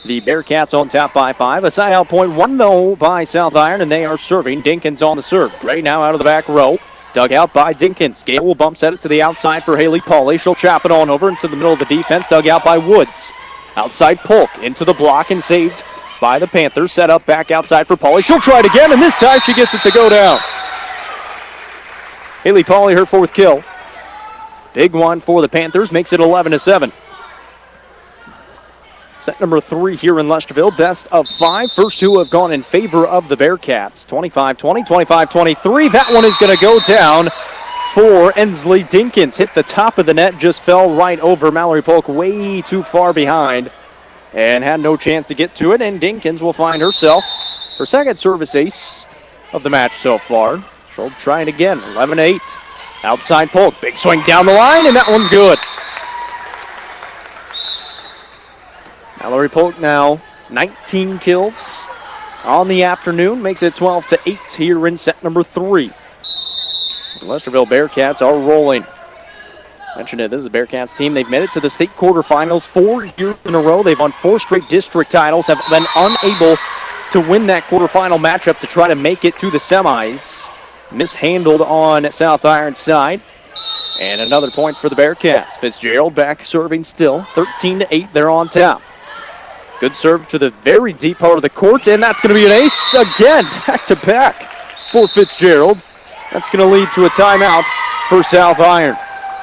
the Bearcats on top by 5. A side out point won, though, by South Iron, and they are serving. Dinkins on the serve. Gray now out of the back row. Dug out by Dinkins. Gale will bump set it to the outside for Haley Pauly. She'll chop it on over into the middle of the defense. Dug out by Woods. Outside Polk into the block and saved by the Panthers. Set up back outside for Pauly. She'll try it again, and this time she gets it to go down. Haley Pauly, her 4th kill. Big one for the Panthers, makes it 11-7. Set number 3 here in Lesterville, best of 5. First 2 have gone in favor of the Bearcats. 25-20, 25-23. That one is going to go down for Ensley Dinkins. Hit the top of the net, just fell right over Mallory Polk, way too far behind, and had no chance to get to it. And Dinkins will find herself her 2nd service ace of the match so far. She'll try it again, 11-8. Outside Polk, big swing down the line, and that one's good. Mallory Polk now 19 kills on the afternoon, makes it 12-8 here in set number 3. The Lesterville Bearcats are rolling. Mentioned it, this is the Bearcats team. They've made it to the state quarterfinals 4 years in a row. They've won 4 straight district titles, have been unable to win that quarterfinal matchup to try to make it to the semis. Mishandled on South Iron's side. And another point for the Bearcats. Fitzgerald back serving still. 13-8, they're on top. Good serve to the very deep part of the court, and that's going to be an ace again, back-to-back for Fitzgerald. That's going to lead to a timeout for South Iron.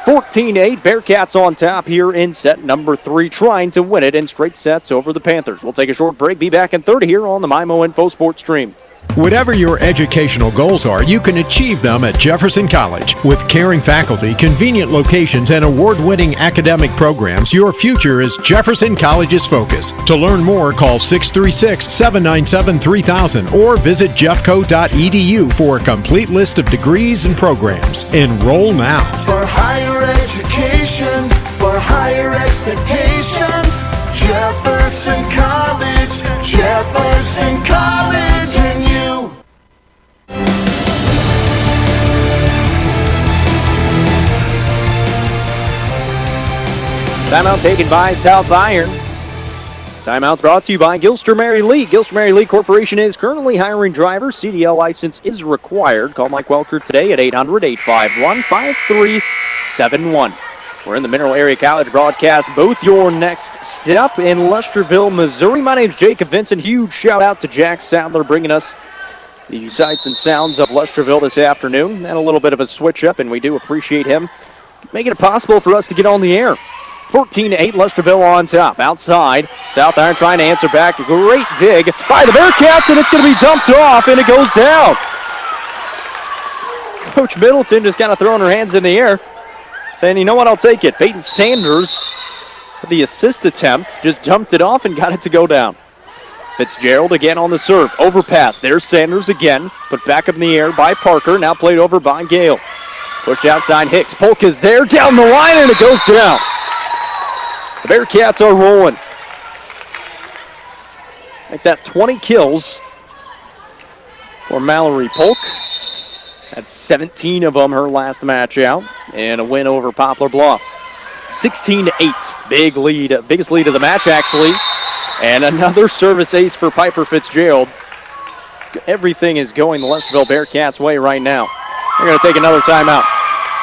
14-8, Bearcats on top here in set number 3, trying to win it in straight sets over the Panthers. We'll take a short break, be back in 30 here on the MIMO Info Sports Stream. Whatever your educational goals are, you can achieve them at Jefferson College. With caring faculty, convenient locations, and award-winning academic programs, your future is Jefferson College's focus. To learn more, call 636-797-3000 or visit jeffco.edu for a complete list of degrees and programs. Enroll now. For higher education, for higher expectations, Jefferson College, Jefferson College, and you. Timeout taken by South Iron. Timeout's brought to you by Gilster Mary Lee. Gilster Mary Lee Corporation is currently hiring drivers. CDL license is required. Call Mike Welker today at 800-851-5371. We're in the Mineral Area College broadcast booth. Your next step in Lesterville, Missouri. My name's Jacob Vincent. Huge shout out to Jack Sadler bringing us the sights and sounds of Lesterville this afternoon. And a little bit of a switch up, and we do appreciate him making it possible for us to get on the air. 14-8, Lesterville on top. Outside, South Iron trying to answer back. Great dig by the Bearcats, and it's going to be dumped off, and it goes down. Coach Middleton just kind of throwing her hands in the air, saying, you know what, I'll take it. Peyton Sanders, the assist attempt, just dumped it off and got it to go down. Fitzgerald again on the serve. Overpass. There's Sanders again. Put back up in the air by Parker. Now played over by Gale. Pushed outside Hicks. Polk is there. Down the line, and it goes down. The Bearcats are rolling. Like that, 20 kills for Mallory Polk. That's 17 of them her last match out. And a win over Poplar Bluff. 16-8. Big lead. Biggest lead of the match, actually. And another service ace for Piper Fitzgerald. Everything is going the Lesterville Bearcats' way right now. They're going to take another timeout.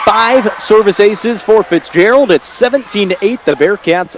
5 service aces for Fitzgerald. It's 17-8. The Bearcats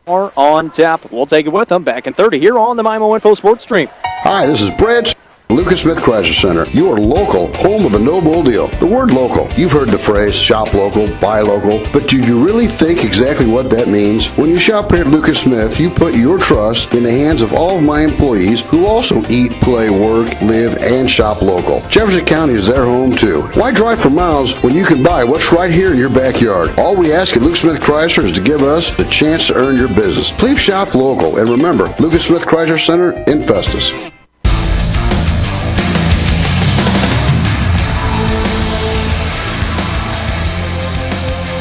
are on top. We'll take it with them back in 30 here on the MIMO Info Sports Stream. Hi, this is Brad. Lucas Smith Chrysler Center, your local home of the no bull deal. The word local, you've heard the phrase shop local, buy local, but do you really think exactly what that means? When you shop here at Lucas Smith, you put your trust in the hands of all of my employees who also eat, play, work, live, and shop local. Jefferson County is their home too. Why drive for miles when you can buy what's right here in your backyard? All we ask at Lucas Smith Chrysler is to give us the chance to earn your business. Please shop local, and remember, Lucas Smith Chrysler Center in Festus.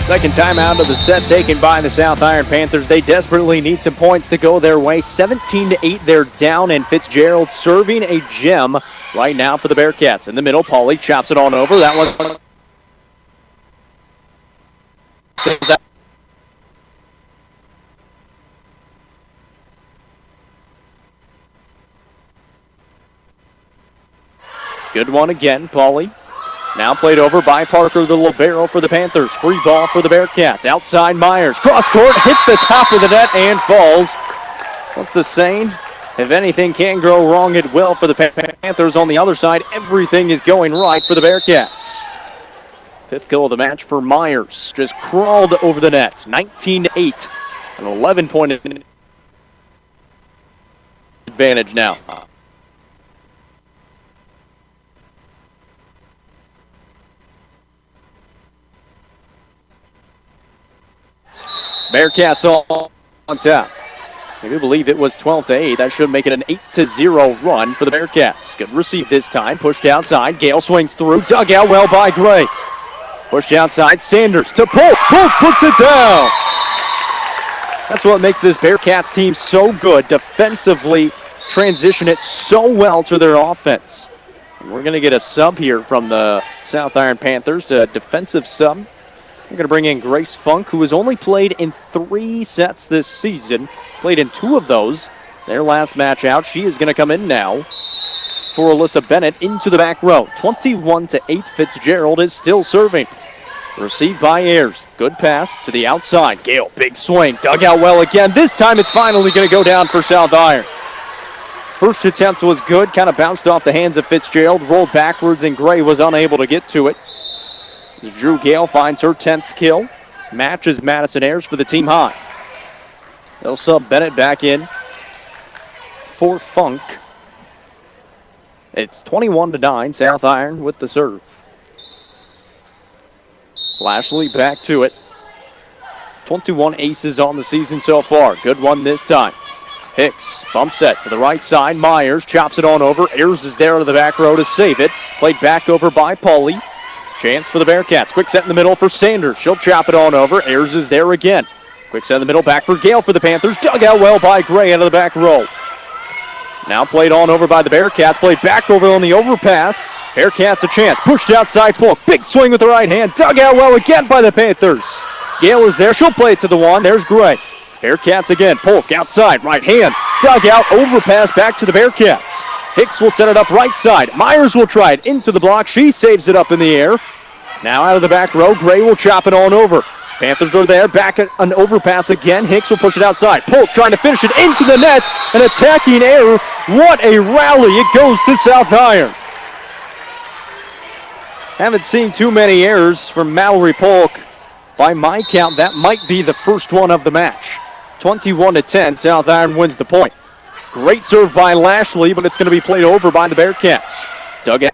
Second timeout of the set taken by the South Iron Panthers. They desperately need some points to go their way. 17-8, they're down, and Fitzgerald serving a gem right now for the Bearcats. In the middle, Pauly chops it on over. That one. Good one again, Pauly. Now played over by Parker, the libero for the Panthers. Free ball for the Bearcats. Outside Myers. Cross court, hits the top of the net and falls. What's the saying? If anything can go wrong, it will for the Panthers. On the other side, everything is going right for the Bearcats. 5th kill of the match for Myers. Just crawled over the net. 19-8. An 11-point advantage now. Bearcats all on top. I do believe it was 12-8. That should make it an 8-0 run for the Bearcats. Good receive this time. Pushed outside. Gale swings through. Dug out well by Gray. Pushed outside. Sanders to Polk. Polk puts it down. That's what makes this Bearcats team so good. Defensively transition it so well to their offense. And we're going to get a sub here from the South Iron Panthers. A defensive sub. We're going to bring in Grace Funk, who has only played in 3 sets this season. Played in 2 of those. Their last match out. She is going to come in now for Alyssa Bennett into the back row. 21-8. Fitzgerald is still serving. Received by Ayers. Good pass to the outside. Gale, big swing. Dug out well again. This time it's finally going to go down for South Iron. First attempt was good. Kind of bounced off the hands of Fitzgerald. Rolled backwards and Gray was unable to get to it. Drew Gale finds her 10th kill. Matches Madison Ayers for the team high. They'll sub Bennett back in for Funk. It's 21-9. South Iron with the serve. Lashley back to it. 21 aces on the season so far. Good one this time. Hicks bump set to the right side. Myers chops it on over. Ayers is there to the back row to save it. Played back over by Pauly. Chance for the Bearcats. Quick set in the middle for Sanders. She'll chop it on over. Ayers is there again. Quick set in the middle. Back for Gale for the Panthers. Dug out well by Gray out of the back row. Now played on over by the Bearcats. Played back over on the overpass. Bearcats a chance. Pushed outside Polk. Big swing with the right hand. Dug out well again by the Panthers. Gale is there. She'll play it to the one. There's Gray. Bearcats again. Polk outside. Right hand. Dug out. Overpass back to the Bearcats. Hicks will set it up right side. Myers will try it into the block. She saves it up in the air. Now out of the back row. Gray will chop it on over. Panthers are there. Back at an overpass again. Hicks will push it outside. Polk trying to finish it into the net. An attacking error. What a rally. It goes to South Iron. Haven't seen too many errors from Mallory Polk. By my count, that might be the first one of the match. 21-10. South Iron wins the point. Great serve by Lashley, but it's going to be played over by the Bearcats. Dug out.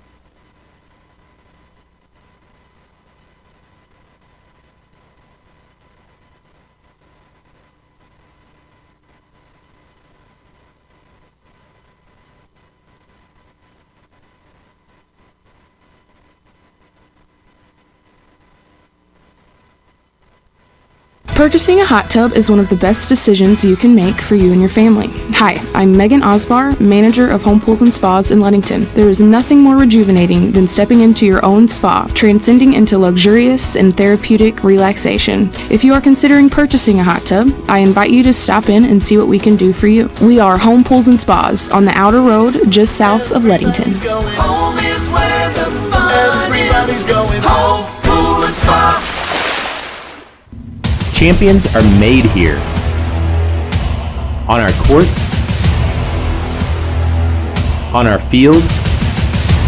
Purchasing a hot tub is one of the best decisions you can make for you and your family. Hi, I'm Megan Osbar, manager of Home Pools and Spas in Ludington. There is nothing more rejuvenating than stepping into your own spa, transcending into luxurious and therapeutic relaxation. If you are considering purchasing a hot tub, I invite you to stop in and see what we can do for you. We are Home Pools and Spas on the outer road just south of Ludington. Home is where the fun Everybody's going home, pool and spa. Champions are made here. On our courts, on our fields,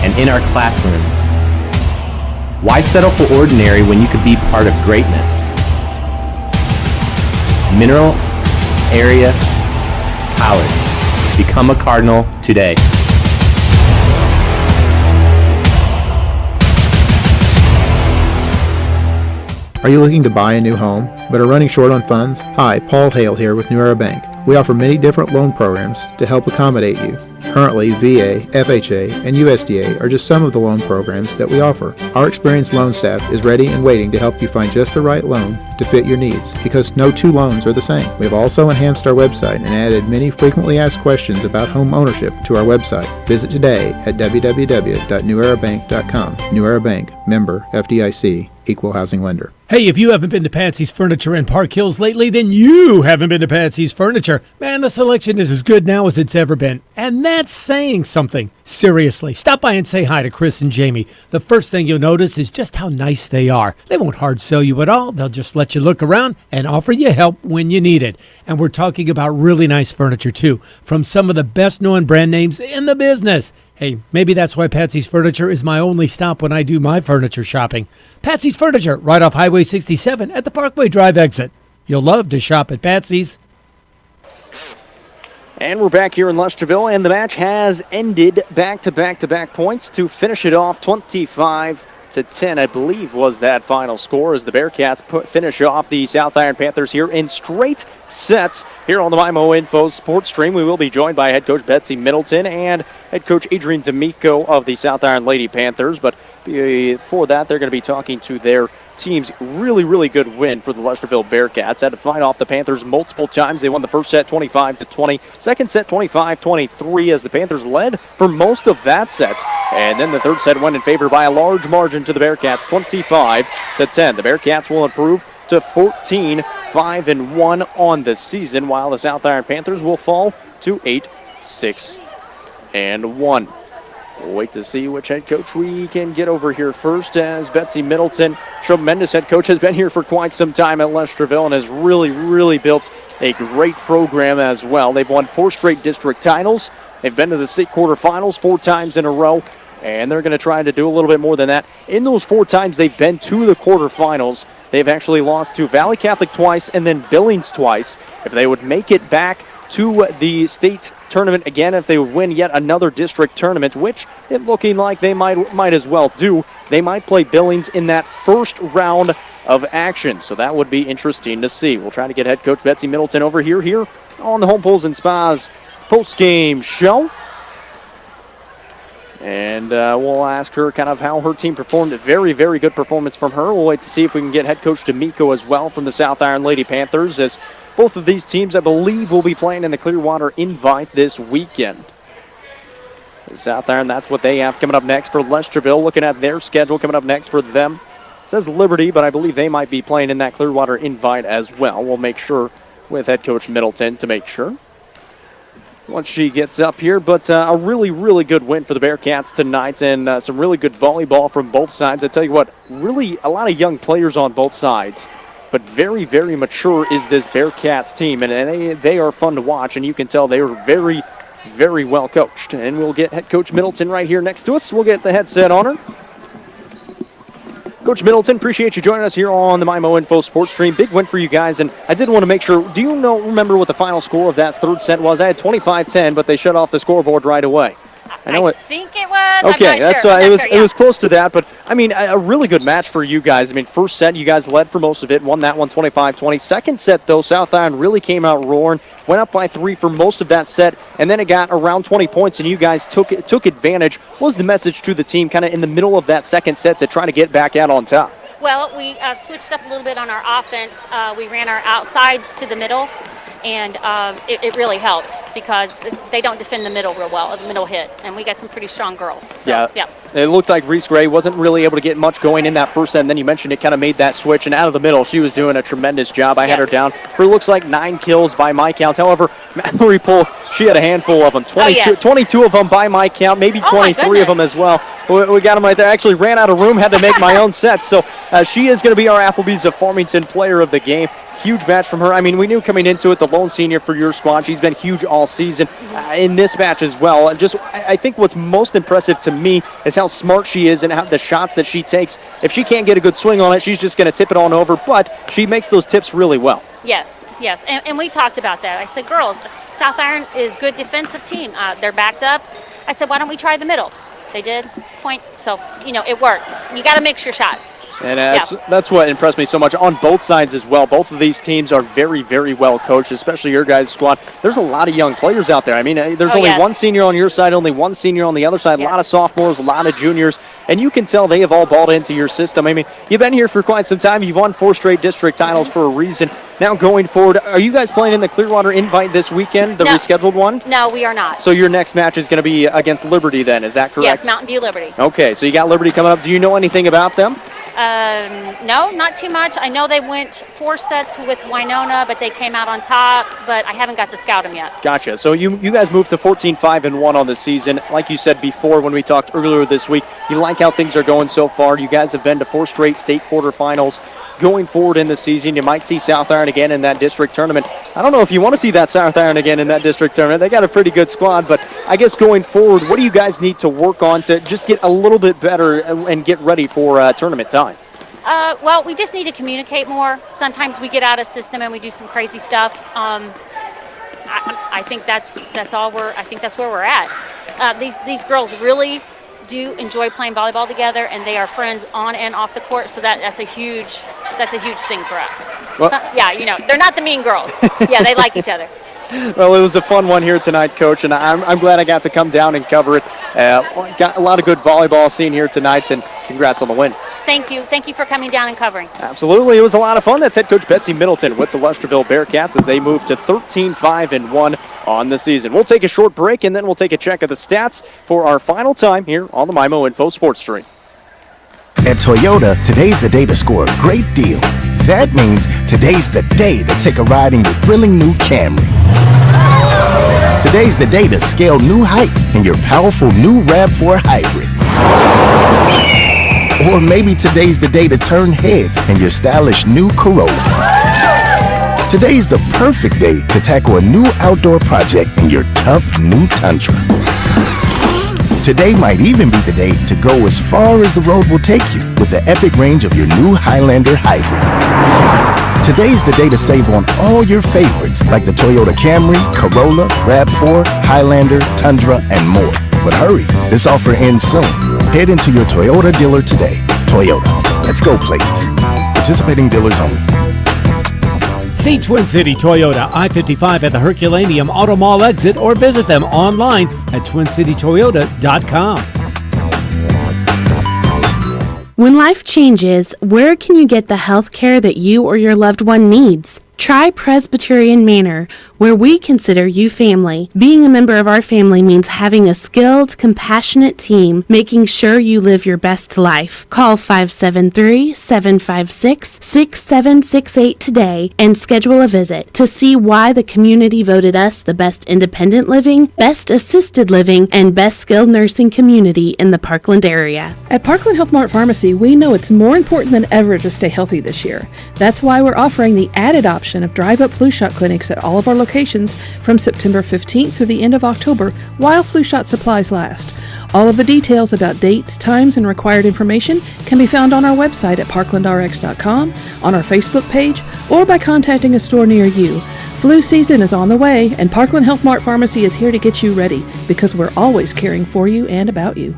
and in our classrooms. Why settle for ordinary when you could be part of greatness? Mineral Area College. Become a Cardinal today. Are you looking to buy a new home, but are running short on funds? Hi, Paul Hale here with New Era Bank. We offer many different loan programs to help accommodate you. Currently, VA, FHA, and USDA are just some of the loan programs that we offer. Our experienced loan staff is ready and waiting to help you find just the right loan to fit your needs, because no two loans are the same. We have also enhanced our website and added many frequently asked questions about home ownership to our website. Visit today at www.newerabank.com. New Era Bank, member FDIC, Equal Housing Lender. Hey, if you haven't been to Patsy's Furniture in Park Hills lately, then you haven't been to Patsy's Furniture. Man, the selection is as good now as it's ever been. And that's saying something. Seriously, stop by and say hi to Chris and Jamie. The first thing you'll notice is just how nice they are. They won't hard sell you at all. They'll just let you look around and offer you help when you need it. And we're talking about really nice furniture, too, from some of the best-known brand names in the business. Hey, maybe that's why Patsy's Furniture is my only stop when I do my furniture shopping. Patsy's Furniture, right off Highway 67 at the Parkway Drive exit. You'll love to shop at Patsy's. And we're back here in Lesterville, and the match has ended back-to-back-to-back points to finish it off 25-10, I believe, was that final score as the Bearcats finish off the South Iron Panthers here in straight sets here on the MyMo Info Sports Stream. We will be joined by head coach Betsy Middleton and head coach Adrian D'Amico of the South Iron Lady Panthers. But before that, they're going to be talking to their team's really good win for the Lesterville Bearcats. Had to fight off the Panthers multiple times. They won the first set 25-20, second set 25-23 as the Panthers led for most of that set. And then the third set went in favor by a large margin to the Bearcats, 25-10. The Bearcats will improve to 14-5-1 on the season, while the South Iron Panthers will fall to 8-6-1. We'll wait to see which head coach we can get over here first, as Betsy Middleton, tremendous head coach, has been here for quite some time at Lesterville and has really built a great program as well. They've won 4 straight district titles. They've been to the state quarterfinals 4 times in a row, and they're going to try to do a little bit more than that. In those 4 times they've been to the quarterfinals, they've actually lost to Valley Catholic twice and then Billings twice. If they would make it back to the state tournament again, if they would win yet another district tournament, which it looking like they might as well do, they might play Billings in that first round of action. So that would be interesting to see. We'll try to get head coach Betsy Middleton over here on the Home Pools and Spas post-game show. And we'll ask her kind of how her team performed. A very good performance from her. We'll wait to see if we can get head coach D'Amico as well from the South Iron Lady Panthers, as both of these teams, I believe, will be playing in the Clearwater Invite this weekend. The South Iron, that's what they have coming up next for Lesterville. Looking at their schedule coming up next for them. It says Liberty, but I believe they might be playing in that Clearwater Invite as well. We'll make sure with head coach Middleton to make sure once she gets up here. But a really good win for the Bearcats tonight, and some really good volleyball from both sides. I tell you what, really a lot of young players on both sides, but very mature is this Bearcats team, and they are fun to watch, and you can tell they are very well coached. And we'll get head coach Middleton right here next to us. We'll get the headset on her. Coach Middleton, appreciate you joining us here on the MyMo Info Sports Stream. Big win for you guys, and I did want to make sure, do you remember what the final score of that third set was? I had 25-10, but they shut off the scoreboard right away. I think it was. Okay, I'm not that's sure. it was close to that, but I mean a really good match for you guys. I mean, first set you guys led for most of it, won that one 25-20. Second set though, South Iron really came out roaring, went up by 3 for most of that set, and then it got around 20 points, and you guys took advantage. What was the message to the team kind of in the middle of that second set to try to get back out on top? Well, we switched up a little bit on our offense. We ran our outsides to the middle, and it really helped because they don't defend the middle real well, the middle hit, and we got some pretty strong girls. So, yeah. It looked like Reese Gray wasn't really able to get much going in that first set, and then you mentioned it kind of made that switch, and out of the middle, she was doing a tremendous job. I had her down for looks like 9 kills by my count. However, Mallory Polk, she had a handful of them, 22 of them by my count, maybe 23 of them as well. We got them right there. I actually ran out of room, had to make my own set. So she is going to be our Applebee's of Farmington player of the game. Huge match from her. I mean, we knew coming into it, the lone senior for your squad. She's been huge all season in this match as well. And just, I think what's most impressive to me is how smart she is and how the shots that she takes. If she can't get a good swing on it, she's just going to tip it on over. But she makes those tips really well. Yes. And we talked about that. I said, girls, South Iron is a good defensive team. They're backed up. I said, why don't we try the middle? They did. Point. So, it worked. You got to mix your shots. And that's what impressed me so much on both sides as well. Both of these teams are very well coached, especially your guys' squad. There's a lot of young players out there. I mean, there's only one senior on your side, only one senior on the other side, a lot of sophomores, a lot of juniors, and you can tell they have all bought into your system. I mean, you've been here for quite some time. You've won 4 straight district titles for a reason. Now going forward, are you guys playing in the Clearwater Invite this weekend, the rescheduled one? No, we are not. So your next match is going to be against Liberty then, is that correct? Yes, Mountain View Liberty. Okay, so you got Liberty coming up. Do you know anything about them? No, not too much. I know they went 4 sets with Winona, but they came out on top, but I haven't got to scout them yet. Gotcha. So you guys moved to 14-5-1 on the season. Like you said before when we talked earlier this week, you like how things are going so far. You guys have been to 4 straight state quarterfinals. Going forward in the season, you might see South Iron again in that district tournament. I don't know if you want to see that South Iron again in that district tournament. They got a pretty good squad, but I guess going forward, what do you guys need to work on to just get a little bit better and get ready for tournament time? Well, we just need to communicate more. Sometimes we get out of system and we do some crazy stuff. I think that's all I think that's where we're at. These girls really do enjoy playing volleyball together, and they are friends on and off the court. So that's a huge thing for us. Well, they're not the mean girls. Yeah, they like each other. Well, it was a fun one here tonight, Coach, and I'm glad I got to come down and cover it. Got a lot of good volleyball seen here tonight, and congrats on the win. Thank you. Thank you for coming down and covering. Absolutely. It was a lot of fun. That's head coach Betsy Middleton with the Lesterville Bearcats as they move to 13-5-1 on the season. We'll take a short break, and then we'll take a check of the stats for our final time here on the MIMO Info Sports Stream. At Toyota, today's the day to score a great deal. That means today's the day to take a ride in your thrilling new Camry. Today's the day to scale new heights in your powerful new RAV4 Hybrid. Or maybe today's the day to turn heads in your stylish new Corolla. Today's the perfect day to tackle a new outdoor project in your tough new Tundra. Today might even be the day to go as far as the road will take you with the epic range of your new Highlander Hybrid. Today's the day to save on all your favorites like the Toyota Camry, Corolla, RAV4, Highlander, Tundra, and more. But hurry, this offer ends soon. Head into your Toyota dealer today. Toyota, let's go places. Participating dealers only. See Twin City Toyota, I-55 at the Herculaneum Auto Mall exit, or visit them online at twincitytoyota.com. When life changes, where can you get the health care that you or your loved one needs? Try Presbyterian Manor, where we consider you family. Being a member of our family means having a skilled, compassionate team, making sure you live your best life. Call 573-756-6768 today and schedule a visit to see why the community voted us the best independent living, best assisted living, and best skilled nursing community in the Parkland area. At Parkland Health Mart Pharmacy, we know it's more important than ever to stay healthy this year. That's why we're offering the added option of drive-up flu shot clinics at all of our locations from September 15th through the end of October while flu shot supplies last. All of the details about dates, times, and required information can be found on our website at parklandrx.com, on our Facebook page, or by contacting a store near you. Flu season is on the way, and Parkland Health Mart Pharmacy is here to get you ready because we're always caring for you and about you.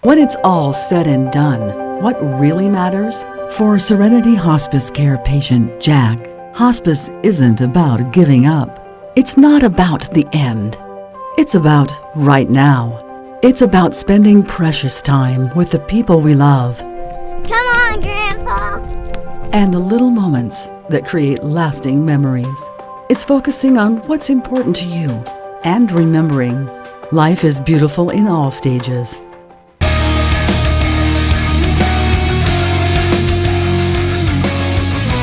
When it's all said and done, what really matters? For Serenity Hospice Care patient Jack, hospice isn't about giving up. It's not about the end. It's about right now. It's about spending precious time with the people we love. Come on, Grandpa! And the little moments that create lasting memories. It's focusing on what's important to you and remembering life is beautiful in all stages.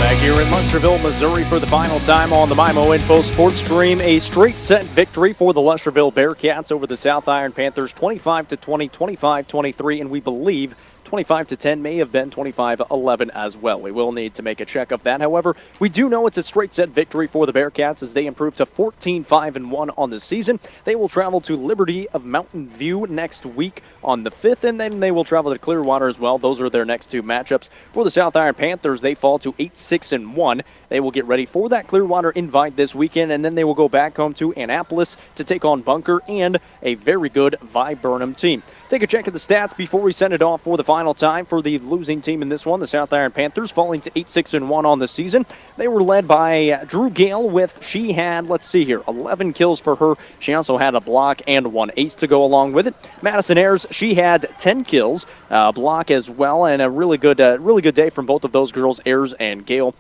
Back here in Lesterville, Missouri for the final time on the MIMO Info Sports Stream. A straight set victory for the Lesterville Bearcats over the South Iron Panthers, 25-20, 25-23, and we believe 25-10 may have been 25-11 as well. We will need to make a check of that. However, we do know it's a straight set victory for the Bearcats as they improve to 14-5-1 on the season. They will travel to Liberty of Mountain View next week on the 5th, and then they will travel to Clearwater as well. Those are their next two matchups. For the South Iron Panthers, they fall to 8-6-1. They will get ready for that Clearwater invite this weekend, and then they will go back home to Annapolis to take on Bunker and a very good Viburnum team. Take a check at the stats before we send it off for the final time for the losing team in this one, the South Iron Panthers, falling to 8-6-1 on the season. They were led by Drew Gale she had, 11 kills for her. She also had a block and one ace to go along with it. Madison Ayers, she had 10 kills, block as well, and a really good day from both of those girls, Ayers and Gale.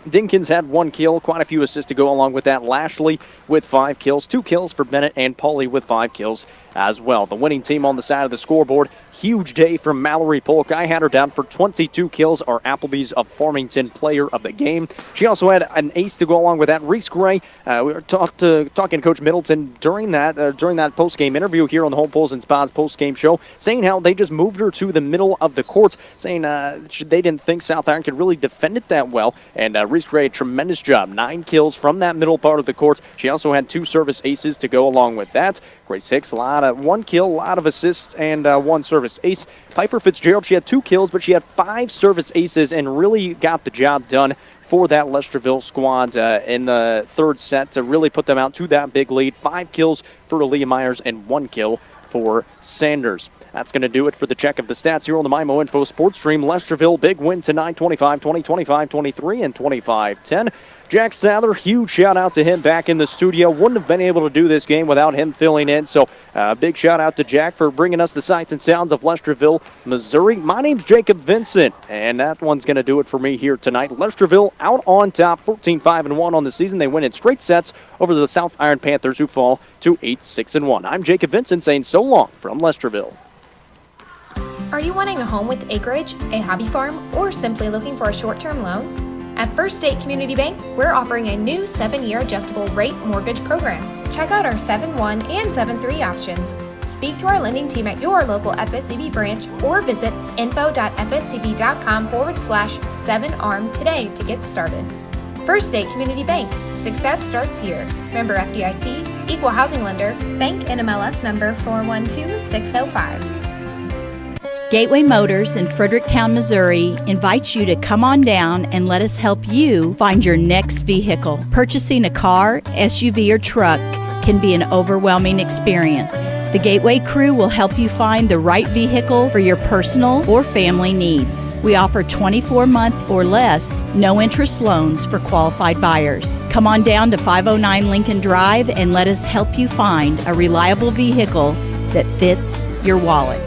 Dinkins had 1 kill, quite a few assists to go along with that. Lashley with 5 kills, 2 kills for Bennett, and Pauly with 5 kills as well. The winning team on the side of the scoreboard, huge day from Mallory Polk. I had her down for 22 kills, our Applebee's of Farmington player of the game. She also had an ace to go along with that. Reese Gray, we were talking to Coach Middleton during that post-game interview here on the Home Pools and Spas post-game show, saying how they just moved her to the middle of the court, saying they didn't think South Iron could really defend it that well. And Reese Gray, a tremendous job. 9 kills from that middle part of the court. She also had 2 service aces to go along with that. Grace Hicks, 1 kill, a lot of assists, and 1 service ace. Piper Fitzgerald, she had 2 kills, but she had 5 service aces and really got the job done for that Lesterville squad in the third set to really put them out to that big lead. 5 kills for Aaliyah Myers and 1 kill for Sanders. That's going to do it for the check of the stats here on the MyMo Info Sports Stream. Lesterville, big win tonight, 25-20, 25-23, and 25-10. Jack Sadler, huge shout out to him back in the studio. Wouldn't have been able to do this game without him filling in. So big shout out to Jack for bringing us the sights and sounds of Lesterville, Missouri. My name's Jacob Vincent, and that one's going to do it for me here tonight. Lesterville out on top, 14-5-1 on the season. They win in straight sets over the South Iron Panthers, who fall to 8-6-1. I'm Jacob Vincent saying so long from Lesterville. Are you wanting a home with acreage, a hobby farm, or simply looking for a short-term loan? At First State Community Bank, we're offering a new 7-year adjustable rate mortgage program. Check out our 7-1 and 7-3 options. Speak to our lending team at your local FSCB branch or visit info.fscb.com/7ARM today to get started. First State Community Bank. Success starts here. Member FDIC, Equal Housing Lender, Bank NMLS number 412605. Gateway Motors in Fredericktown, Missouri invites you to come on down and let us help you find your next vehicle. Purchasing a car, SUV, or truck can be an overwhelming experience. The Gateway crew will help you find the right vehicle for your personal or family needs. We offer 24-month or less, no-interest loans for qualified buyers. Come on down to 509 Lincoln Drive and let us help you find a reliable vehicle that fits your wallet.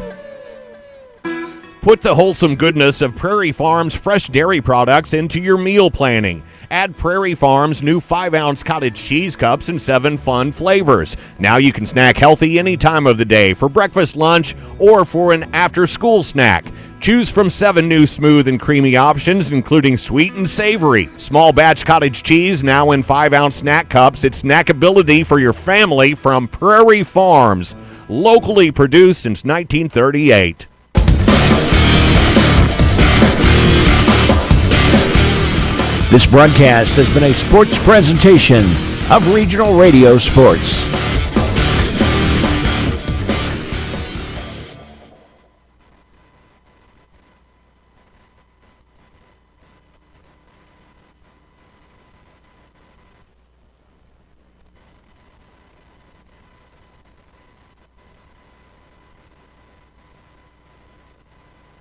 Put the wholesome goodness of Prairie Farms fresh dairy products into your meal planning. Add Prairie Farms new 5-ounce cottage cheese cups in 7 fun flavors. Now you can snack healthy any time of the day for breakfast, lunch, or for an after-school snack. Choose from 7 new smooth and creamy options, including sweet and savory. Small batch cottage cheese now in 5-ounce snack cups. It's snackability for your family from Prairie Farms. Locally produced since 1938. This broadcast has been a sports presentation of Regional Radio Sports.